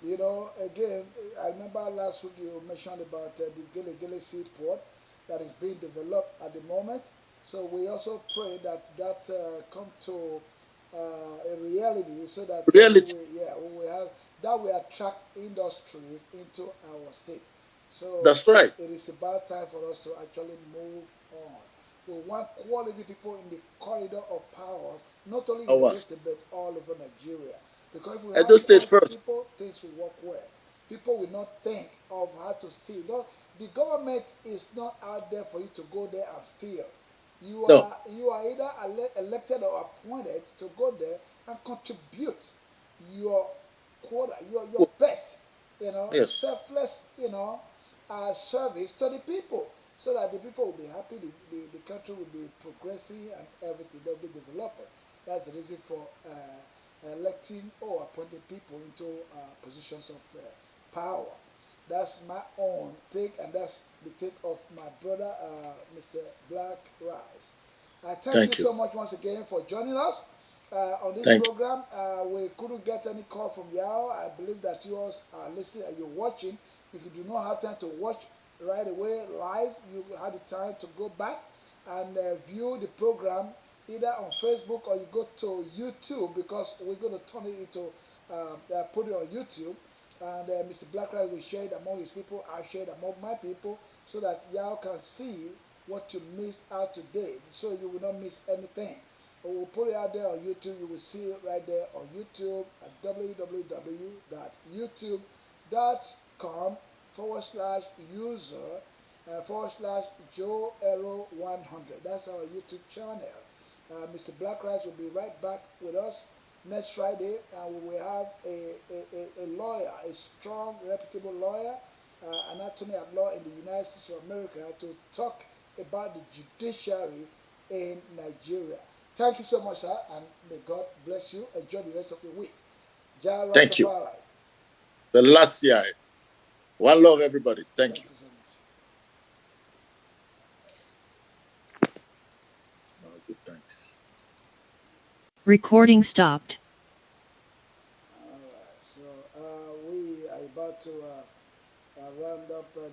you know, again, I remember last week you mentioned about the Gele Gele Seaport that is being developed at the moment. So we also pray that that come to a reality, so that Reality. we will have that will attract industries into our state. So That's right. it is about time for us to actually move on. We want quality people in the corridor of power, not only in Edo Ours. State but all over Nigeria. Because if we have Edo State quality first. people, things will work well. People will not think of how to steal. The government is not out there for you to go there and steal. No. You are either elected or appointed to go there and contribute your quota, your best, Yes. selfless, service to the people, so that the people will be happy, the country will be progressing and everything, they'll be developing. That's the reason for electing or appointing people into positions of power. That's my own take, and that's the take of my brother, Mr. Black Rice. I thank you Thank you. so much once again for joining us. On this Thank you. program. We couldn't get any call from y'all. I believe that you all are listening and you're watching. If you do not have time to watch right away live, you have the time to go back and view the program either on Facebook or you go to YouTube because we're going to turn it into put it on YouTube. And Mr. Blackride will share it among his people. I share it among my people so that y'all can see what you missed out today, so you will not miss anything. But we'll put it out there on YouTube. You will see it right there on YouTube at www.youtube.com /user /Joe-Ero 100. That's our YouTube channel. Mr. Black Rice will be right back with us next Friday, and we will have a lawyer, a strong, reputable lawyer, an attorney at law in the United States of America to talk about the judiciary in Nigeria. Thank you so much, sir, and may God bless you. Enjoy the rest of your week. Ja Thank you. Rastafari. The last year. One love, everybody. Thank you. So much. Good, thanks. Recording stopped. All right, so we are about to round up the